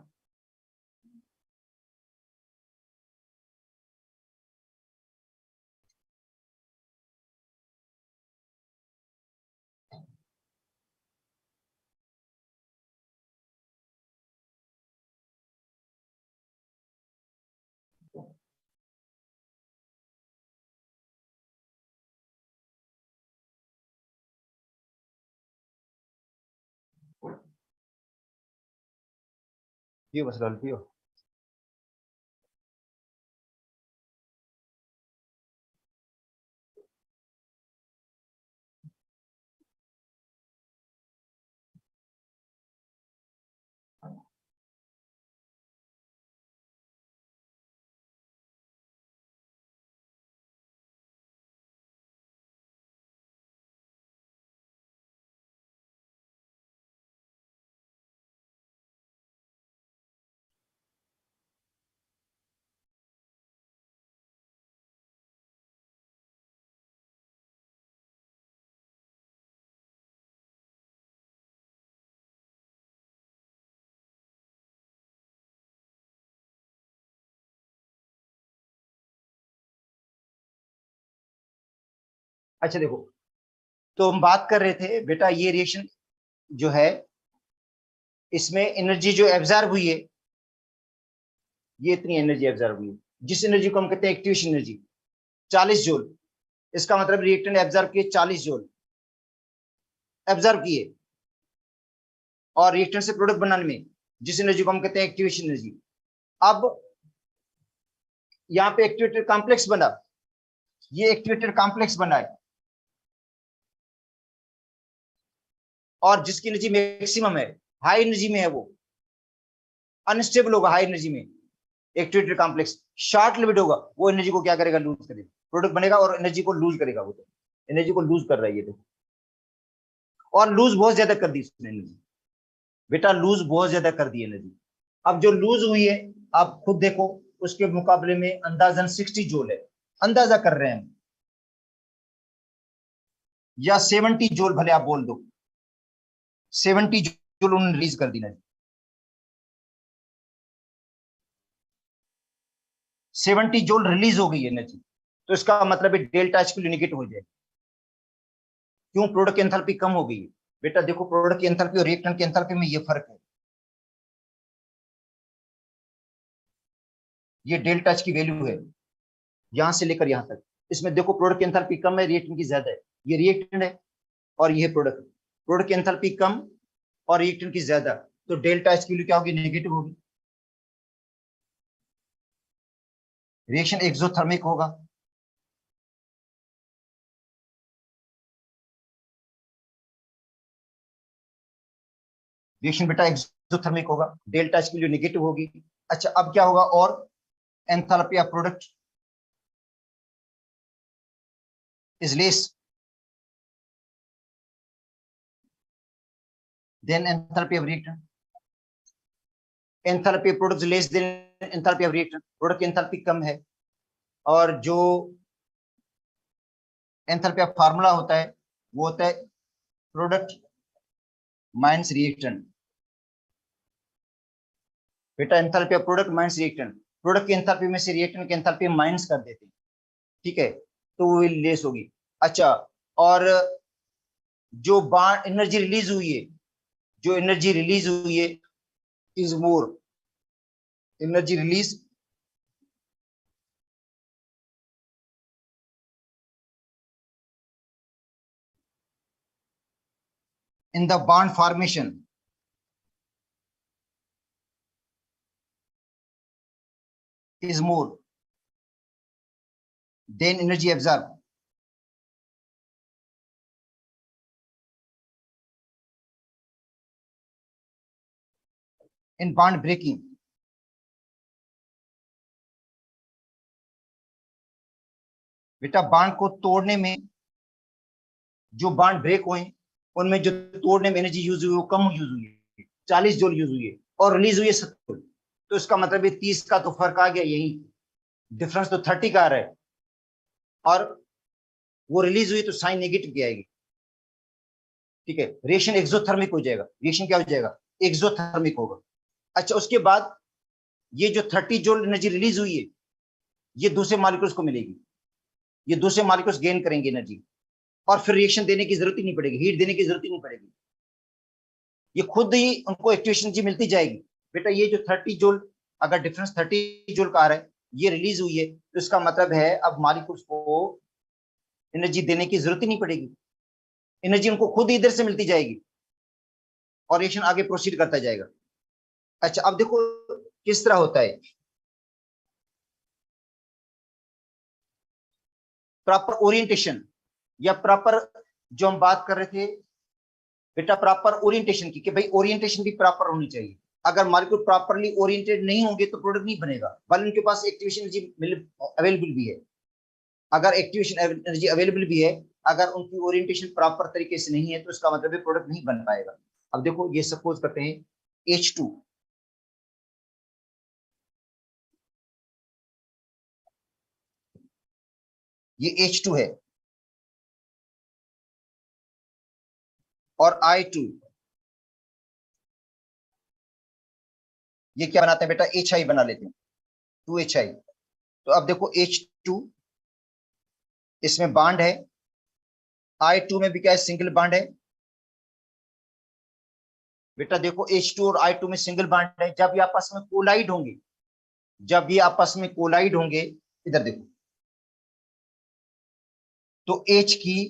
पियो मसला पियो। अच्छा देखो, तो हम बात कर रहे थे बेटा, ये रिएक्शन जो है इसमें एनर्जी जो एब्जॉर्ब हुई है, ये इतनी एनर्जी एब्जॉर्ब हुई है, जिस एनर्जी को हम कहते हैं एक्टिवेशन एनर्जी, 40 जूल। इसका मतलब रिएक्टेंट एब्जॉर्ब किए 40 जूल एब्जॉर्ब किए, और रिएक्टेंट से प्रोडक्ट बनाने में जिस एनर्जी को हम कहते हैं एक्टिवेशन एनर्जी। अब यहाँ पे एक्टिवेटेड कॉम्प्लेक्स बना, ये एक्टिवेटेड कॉम्प्लेक्स बना है, और जिसकी एनर्जी मैक्सिमम है, हाई एनर्जी में है, वो अनस्टेबल होगा हाई एनर्जी में। एक्टिवेटेड कॉम्प्लेक्स शॉर्ट लिमिट होगा, वो एनर्जी को क्या करेगा, लूज करेगा, प्रोडक्ट बनेगा और एनर्जी को लूज करेगा। वो तो एनर्जी को लूज कर रहा है ये देखो, और लूज बहुत ज्यादा कर दी इसने एनर्जी, बेटा लूज बहुत ज्यादा कर दी एनर्जी। अब जो लूज हुई है, आप खुद देखो, उसके मुकाबले में अंदाजन 60 जूल है, अंदाजा कर रहे हैं, या 70 जूल भले आप बोल दो, 70 जूल उन्होंने रिलीज कर दी एनर्जी, 70 जूल रिलीज हो गई एनर्जी। तो इसका मतलब है डेल्टा एच की नेगेटिव हो जाएगी। क्यों? प्रोडक्ट की एंथैल्पी कम हो गई है। बेटा देखो, प्रोडक्ट की एंथैल्पी और रिएक्टेंट की एंथैल्पी में ये फर्क है, ये डेल्टा एच की वैल्यू है यहां से लेकर यहां तक। इसमें देखो, प्रोडक्ट की एंथैल्पी कम है, रिएक्टेंट की ज्यादा है। ये रिएक्टेंट है और ये प्रोडक्ट, प्रोडक्ट की एंथैल्पी कम और रिएक्टेंट की ज्यादा, तो डेल्टा एच की वैल्यू क्या होगी, नेगेटिव होगी। रिएक्शन एक्सोथर्मिक होगा। रिएक्शन बेटा एक्सोथर्मिक होगा, डेल्टा एच की वैल्यू नेगेटिव होगी। अच्छा, अब क्या होगा, और enthalpy of product is less than enthalpy of reactant. Enthalpy of product less than enthalpy of reactant, product की एंथैल्पी कम है, और जो एंथैल्पी ऑफ फार्मूला होता है वो होता है प्रोडक्ट माइनस रिएक्टेंट। बेटा enthalpy of product minus reactant, product की एंथैल्पी में से रिएक्टेंट की एंथैल्पी माइनस कर देते हैं, ठीक है, तो वो लेस होगी। अच्छा, और जो बार एनर्जी रिलीज हुई है, जो एनर्जी रिलीज हुई है is more, energy release in the bond formation is more than energy absorb in bond breaking. बेटा बांड को तोड़ने में, जो बांड ब्रेक हुए उनमें जो तोड़ने में एनर्जी यूज हुई वो कम यूज हुई है, 40 जूल यूज हुई है, और रिलीज हुई है 70 जूल। तो इसका मतलब 30 का तो फर्क आ गया, यही डिफरेंस तो 30 का आ रहा है, और वो रिलीज हुई तो साइन नेगेटिव की आएगी, ठीक है। रिएक्शन एक्सोथर्मिक हो जाएगा, रिएक्शन क्या हो जाएगा, एक्सोथर्मिक होगा। अच्छा, उसके बाद ये जो 30 जूल एनर्जी रिलीज हुई है, ये दूसरे मॉलिक्यूल्स को मिलेगी, ये दूसरे मॉलिक्यूल्स गेन करेंगे एनर्जी, और फिर रिएक्शन देने की जरूरत ही नहीं पड़ेगी, हीट देने की जरूरत ही नहीं पड़ेगी, ये खुद ही उनको एक्टिवेशन एनर्जी मिलती जाएगी। बेटा ये जो 30 जूल, अगर डिफरेंस 30 जूल का आ रहा है, ये रिलीज हुई है, तो इसका मतलब है अब मॉलिक्यूल्स को एनर्जी देने की जरूरत ही नहीं पड़ेगी, एनर्जी उनको खुद ही इधर से मिलती जाएगी, और रिएक्शन आगे प्रोसीड करता जाएगा। अच्छा, अब देखो किस तरह होता है, प्रॉपर ओरिएंटेशन, या प्रॉपर, जो हम बात कर रहे थे बेटा प्रॉपर ओरिएंटेशन की, कि भाई ओरिएंटेशन भी प्रॉपर होनी चाहिए। अगर मॉलिक्यूल प्रॉपरली ओरिएंटेड नहीं होंगे तो प्रोडक्ट नहीं बनेगा, भले उनके पास एक्टिवेशन एनर्जी अवेलेबल भी है, अगर एक्टिवेशन एनर्जी अवेलेबल भी है, अगर उनकी ओरिएंटेशन प्रॉपर तरीके से नहीं है तो इसका मतलब है प्रोडक्ट नहीं बन पाएगा। अब देखो, ये सपोज करते हैं H2, ये H2 है, और I2, ये क्या बनाते हैं बेटा, HI बना लेते हैं, 2HI। तो अब देखो H2, इसमें बॉन्ड है, I2 में भी क्या है, सिंगल बॉन्ड है, बेटा देखो H2 और I2 में सिंगल बॉन्ड है, जब ये आपस में कोलाइड होंगे, जब ये आपस में कोलाइड होंगे, इधर देखो, तो H की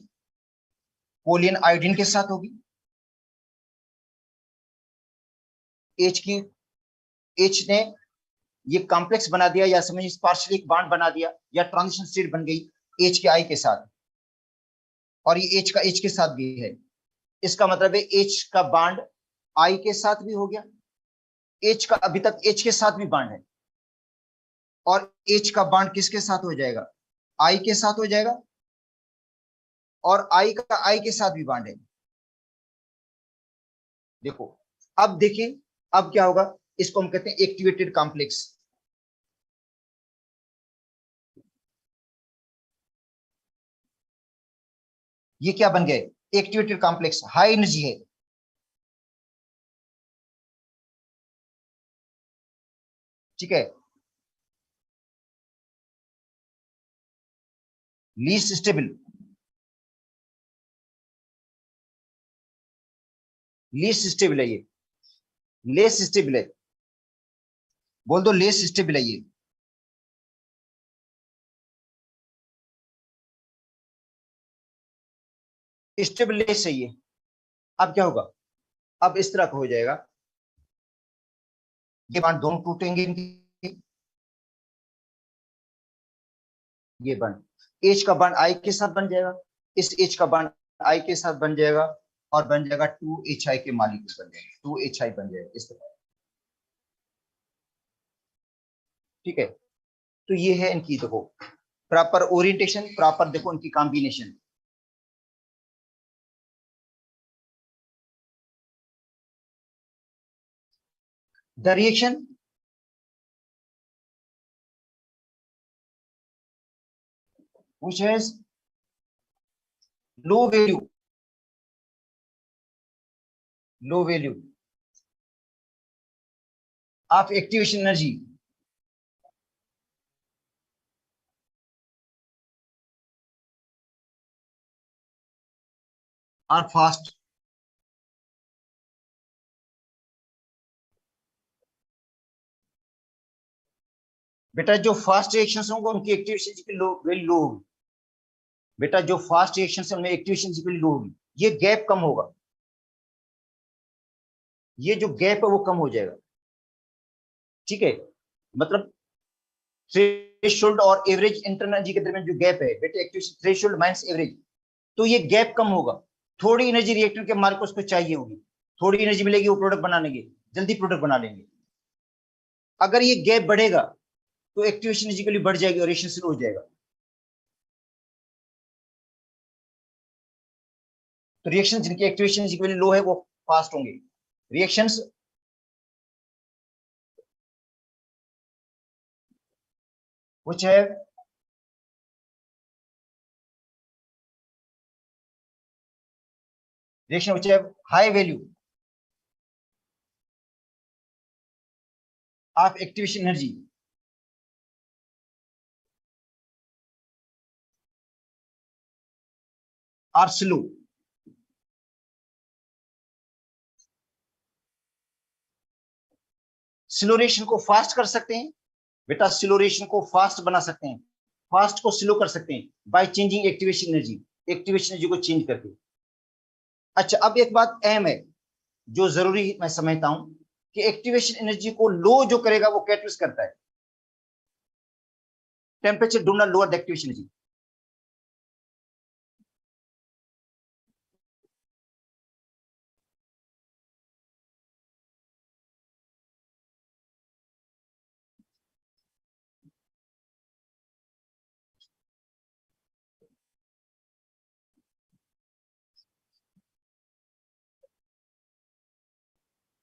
कोलियन आयोडीन के साथ होगी, H की, H ने ये कॉम्प्लेक्स बना दिया, या समझिए पार्शियली एक बॉन्ड बना दिया, या ट्रांजिशन स्टेट बन गई H के I के साथ, और ये H का H के साथ भी है। इसका मतलब है H का बॉन्ड I के साथ भी हो गया, H का अभी तक H के साथ भी बॉन्ड है, और H का बॉन्ड किसके साथ हो जाएगा, I के साथ हो जाएगा, और I का I के साथ भी बॉन्ड है। देखो, अब देखिए, अब क्या होगा, इसको हम कहते हैं एक्टिवेटेड कॉम्प्लेक्स। ये क्या बन गए, एक्टिवेटेड कॉम्प्लेक्स, हाई एनर्जी है। ठीक है, लीस्ट स्टेबल, लीस्ट स्टेबल है ये, लेस स्टेबल है, बोल दो लेस स्टेबल है ये। स्टेबल लेस है ये। अब क्या होगा, अब इस तरह का हो जाएगा, ये बांड दोनों टूटेंगे इनके, ये बांड एच का बांड आई के साथ बन जाएगा, इस एच का बांड आई के साथ बन जाएगा, और बन जाएगा 2HI के मालिक्यूल बन जाएंगे, 2HI बन जाएगा इस तरह। ठीक है, तो ये है इनकी, देखो प्रॉपर ओरिएंटेशन, प्रॉपर देखो इनकी combination. The reaction which has low value, low value of activation energy are fast। बेटा जो फास्ट रिएक्शंस होंगे उनकी एक्टिवेशन की लो, वेरी लो होगी। बेटा जो फास्ट रिएक्शंस है उनमें एक्टिवेशन की लो होगी, ये गैप कम होगा, ये जो गैप है वो कम हो जाएगा। ठीक है, मतलब थ्रेशोल्ड और एवरेज इंटरनल एनर्जी के दरमियान जो गैप है बेटा, एक्टिवेशन थ्रेशोल्ड माइनस एवरेज, तो ये गैप कम होगा। थोड़ी एनर्जी रिएक्टर के मार्क को चाहिए होगी, थोड़ी एनर्जी मिलेगी, वो प्रोडक्ट बना लेंगे, जल्दी प्रोडक्ट बना लेंगे। अगर ये गैप बढ़ेगा तो एक्टिवेशन एनर्जी बढ़ जाएगी और रिएक्शन स्लो हो जाएगा। तो रिएक्शन जिनकी एक्टिवेशन एनर्जी लो है वो फास्ट होंगे, reactions which have reaction which have high value of activation energy are slow। Slow reaction को फास्ट कर सकते हैं बेटा, स्लो रिएक्शन को फास्ट बना सकते हैं, फास्ट को स्लो कर सकते हैं by changing activation energy, activation energy को चेंज करके। अच्छा, अब एक बात अहम है जो जरूरी मैं समझता हूं, कि एक्टिवेशन एनर्जी को लो जो करेगा वो कैटलिस्ट करता है, temperature do not lower the activation energy.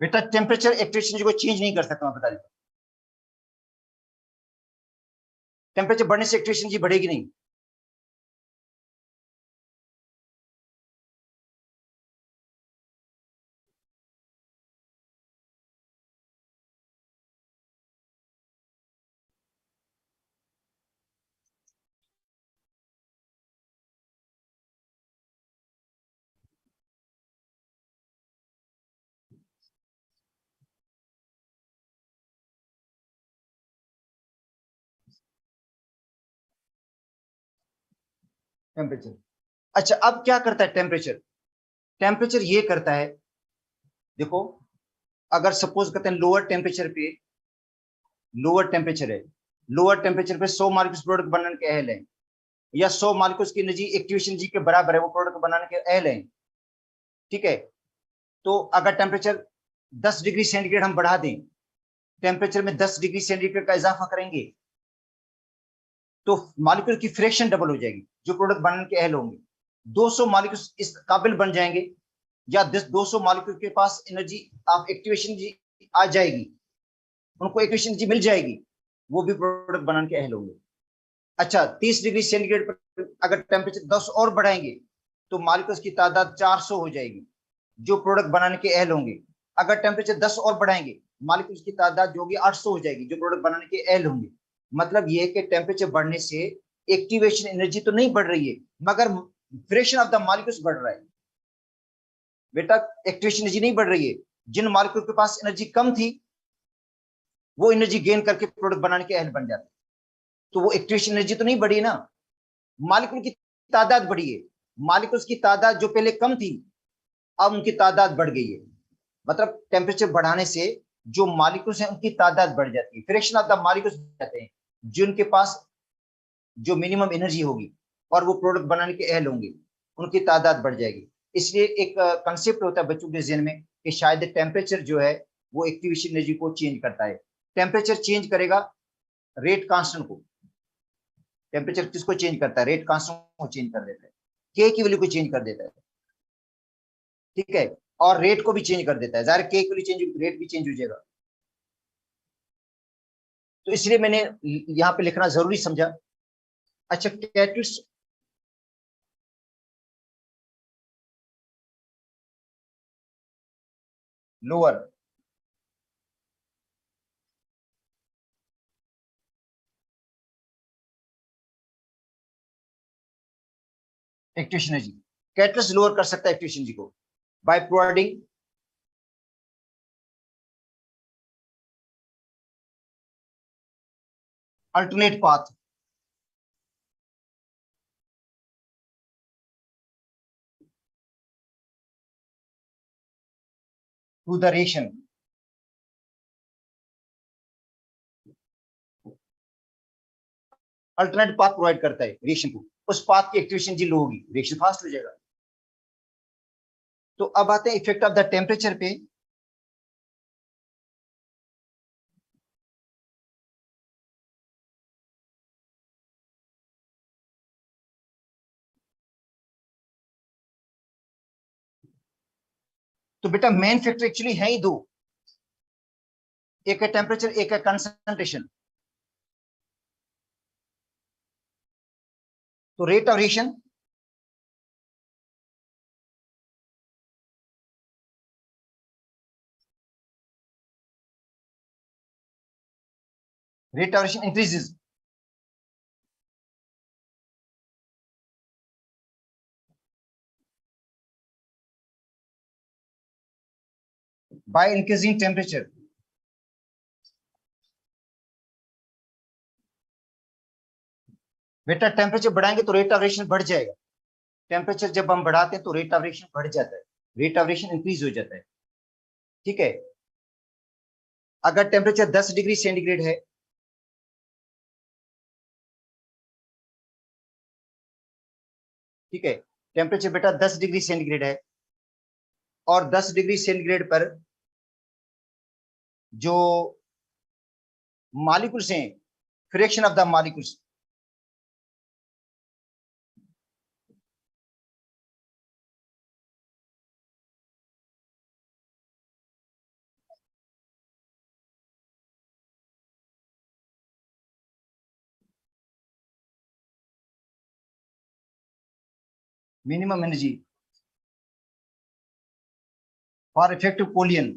बेटा टेम्परेचर एक्टिवेशन एनर्जी को चेंज नहीं कर सकता, मैं बता देता हूं, टेम्परेचर बढ़ने से एक्टिवेशन एनर्जी बढ़ेगी नहीं। टेम्परेचर। अच्छा, अब क्या करता है टेम्परेचर? टेम्परेचर ये करता है, देखो, अगर सपोज करते हैं लोअर टेम्परेचर पे, लोअर टेम्परेचर है, लोअर टेम्परेचर पे 100 मालिक्यूल्स प्रोडक्ट बनाने के अहल है, या 100 मालिक्यूल्स की एनर्जी एक्टिवेशन जी के बराबर है, वो प्रोडक्ट बनाने के अहल है। ठीक है, तो अगर टेम्परेचर 10 डिग्री सेंटीग्रेड हम बढ़ा दें, टेम्परेचर में 10 डिग्री सेंटीग्रेड का इजाफा करेंगे, तो मॉलिक्यूल की फ्रैक्शन डबल हो जाएगी, जो प्रोडक्ट बनने के अहल होंगे। 200 मॉलिक्यूल इस काबिल बन जाएंगे, या 200 मॉलिक्यूल के पास एनर्जी ऑफ एक्टिवेशन जी आ जाएगी, उनको एक्टिवेशन जी मिल जाएगी, वो भी प्रोडक्ट बनाने के अहल होंगे। अच्छा, 30 डिग्री सेंटीग्रेड पर अगर टेम्परेचर 10 और बढ़ाएंगे, तो मॉलिक्यूल्स की तादाद 400 हो जाएगी, जो प्रोडक्ट बनाने के अहल होंगे। अगर टेम्परेचर 10 और बढ़ाएंगे, मॉलिक्यूल्स की तादाद जो होगी 800 हो जाएगी, जो प्रोडक्ट बनाने के अहल होंगे। मतलब ये कि टेम्परेचर बढ़ने से एक्टिवेशन एनर्जी तो नहीं बढ़ रही है, मगर फ्रैक्शन ऑफ द मॉलिक्यूल्स बढ़ रहा है। बेटा, एक्टिवेशन एनर्जी नहीं बढ़ रही है, जिन मॉलिक्यूल के पास एनर्जी कम थी, वो एनर्जी गेन करके प्रोडक्ट बनाने के अहल बन जाते, तो वो एक्टिवेशन एनर्जी तो नहीं बढ़ी ना, मॉलिक्यूल की तादाद बढ़ी है। मॉलिक्यूल्स की तादाद जो पहले कम थी, अब उनकी तादाद बढ़ गई है। मतलब टेम्परेचर बढ़ाने से जो मॉलिक्यूल्स हैं उनकी तादाद बढ़ जाती है, फ्रैक्शन ऑफ द मॉलिक्यूल्स जाते हैं, जिनके पास जो मिनिमम एनर्जी होगी और वो प्रोडक्ट बनाने के अहल होंगे, उनकी तादाद बढ़ जाएगी। इसलिए एक कंसेप्ट होता है बच्चों के जहन में कि शायद टेम्परेचर जो है वो एक्टिवेशन एनर्जी को चेंज करता है। टेम्परेचर चेंज करेगा रेट कांस्टेंट को। टेम्परेचर किसको चेंज करता है? रेट कांस्टेंट को चेंज कर देता है, के की वैल्यू को चेंज कर देता है। ठीक है, और रेट को भी चेंज कर देता है, जाहिर के की वैल्यू चेंज होगी, रेट भी चेंज हो जाएगा। तो इसलिए मैंने यहाँ पे लिखना जरूरी समझा। अच्छा, catalyst lower activation energy, catalyst lower कर सकता है एक्टिवेशन एनर्जी को by providing alternate path to the reaction. Alternate path provide करता है रिएक्शन को, उस पाथ की एक्टिवेशन जी लो होगी, रिएक्शन फास्ट हो जाएगा। तो अब आते हैं इफेक्ट ऑफ द टेम्परेचर पे। तो बेटा मेन फैक्टर एक्चुअली है ही दो, एक है टेम्परेचर, एक है कंसंट्रेशन। तो rate of reaction, rate of reaction increases by increasing temperature. बेटा टेम्परेचर बढ़ाएंगे तो रेट ऑफ रिएक्शन बढ़ जाएगा, टेम्परेचर जब हम बढ़ाते हैं तो रेट ऑफ रिएक्शन बढ़ जाता है, रेट ऑफ रिएक्शन इंक्रीज हो जाता है। ठीक है, अगर टेम्परेचर 10 डिग्री सेंटीग्रेड है, ठीक है, टेम्परेचर बेटा 10 डिग्री सेंटीग्रेड है, और 10 डिग्री सेंटीग्रेड पर जो मॉलिक्यूल्स हैं, fraction of the molecules, minimum energy for effective collision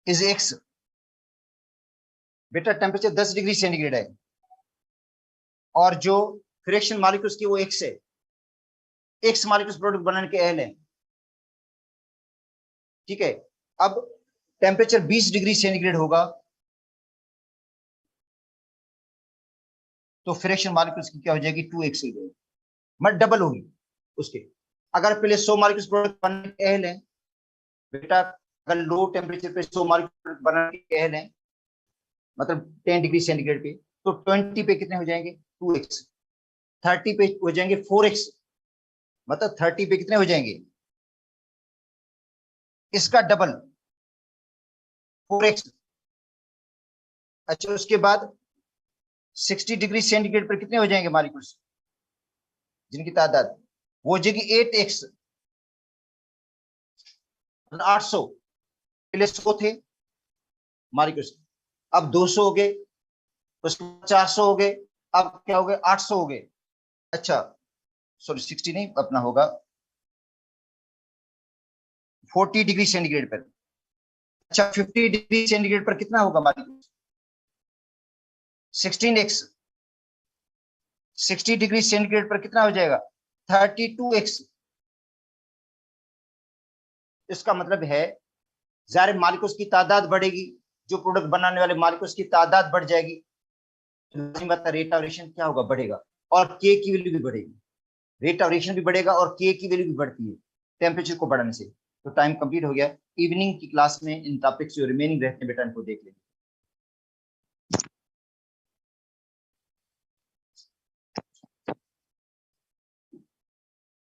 is x. बेटा टेम्परेचर 10 डिग्री सेंटीग्रेड है, और जो फ्रैक्शन मॉलिक्यूल्स की वो एक्स है, एक्स मॉलिक्यूल्स प्रोडक्ट बनाने के अहल है। ठीक है, अब टेम्परेचर 20 डिग्री सेंटीग्रेड होगा, तो फ्रैक्शन मॉलिक्यूल्स की क्या हो जाएगी, 2x हो जाएगी, मतलब डबल होगी उसके। अगर पहले 100 मॉलिक्यूल्स प्रोडक्ट बनाने के अहल है बेटा, अगर लो टेम्परेचर पे 100 मॉलिक्यूल बनाने के अहल है, मतलब 10 डिग्री सेंटीग्रेड पे, तो 20 पे कितने हो जाएंगे, 2x। 30 पे हो जाएंगे 4x, मतलब 30 पे कितने हो जाएंगे, इसका डबल 4x। अच्छा उसके बाद 60 डिग्री सेंटीग्रेड पर कितने हो जाएंगे मॉलिक्यूल्स, जिनकी तादाद वो हो जाएगी 8x, 800। पहले 100 थे मॉलिक्यूल्स, अब 200 हो गए, उसके बाद 400 हो गए, अब क्या हो गए, 800 हो गए। अच्छा सॉरी 60 नहीं, अपना होगा 40 डिग्री सेंटीग्रेड पर। अच्छा 50 डिग्री सेंटीग्रेड पर कितना होगा मॉलिक्यूल, 16x। 60 डिग्री सेंटीग्रेड पर कितना हो जाएगा, 32x। इसका मतलब है जाहिर मॉलिक्यूल्स की तादाद बढ़ेगी, जो प्रोडक्ट बनाने वाले मॉलिक्यूल्स की तादाद बढ़ जाएगी, तो रेट ऑफ रिएक्शन क्या होगा, बढ़ेगा, और के की वैल्यू भी बढ़ेगी। रेट ऑफ रिएक्शन भी बढ़ेगा और के की वैल्यू भी बढ़ती है टेम्परेचर को बढ़ाने से। तो टाइम कंप्लीट हो गया। इवनिंग की क्लास में इन टॉपिक्स जो रिमेनिंग रहते हैं बेटा इनको देख लेंगे।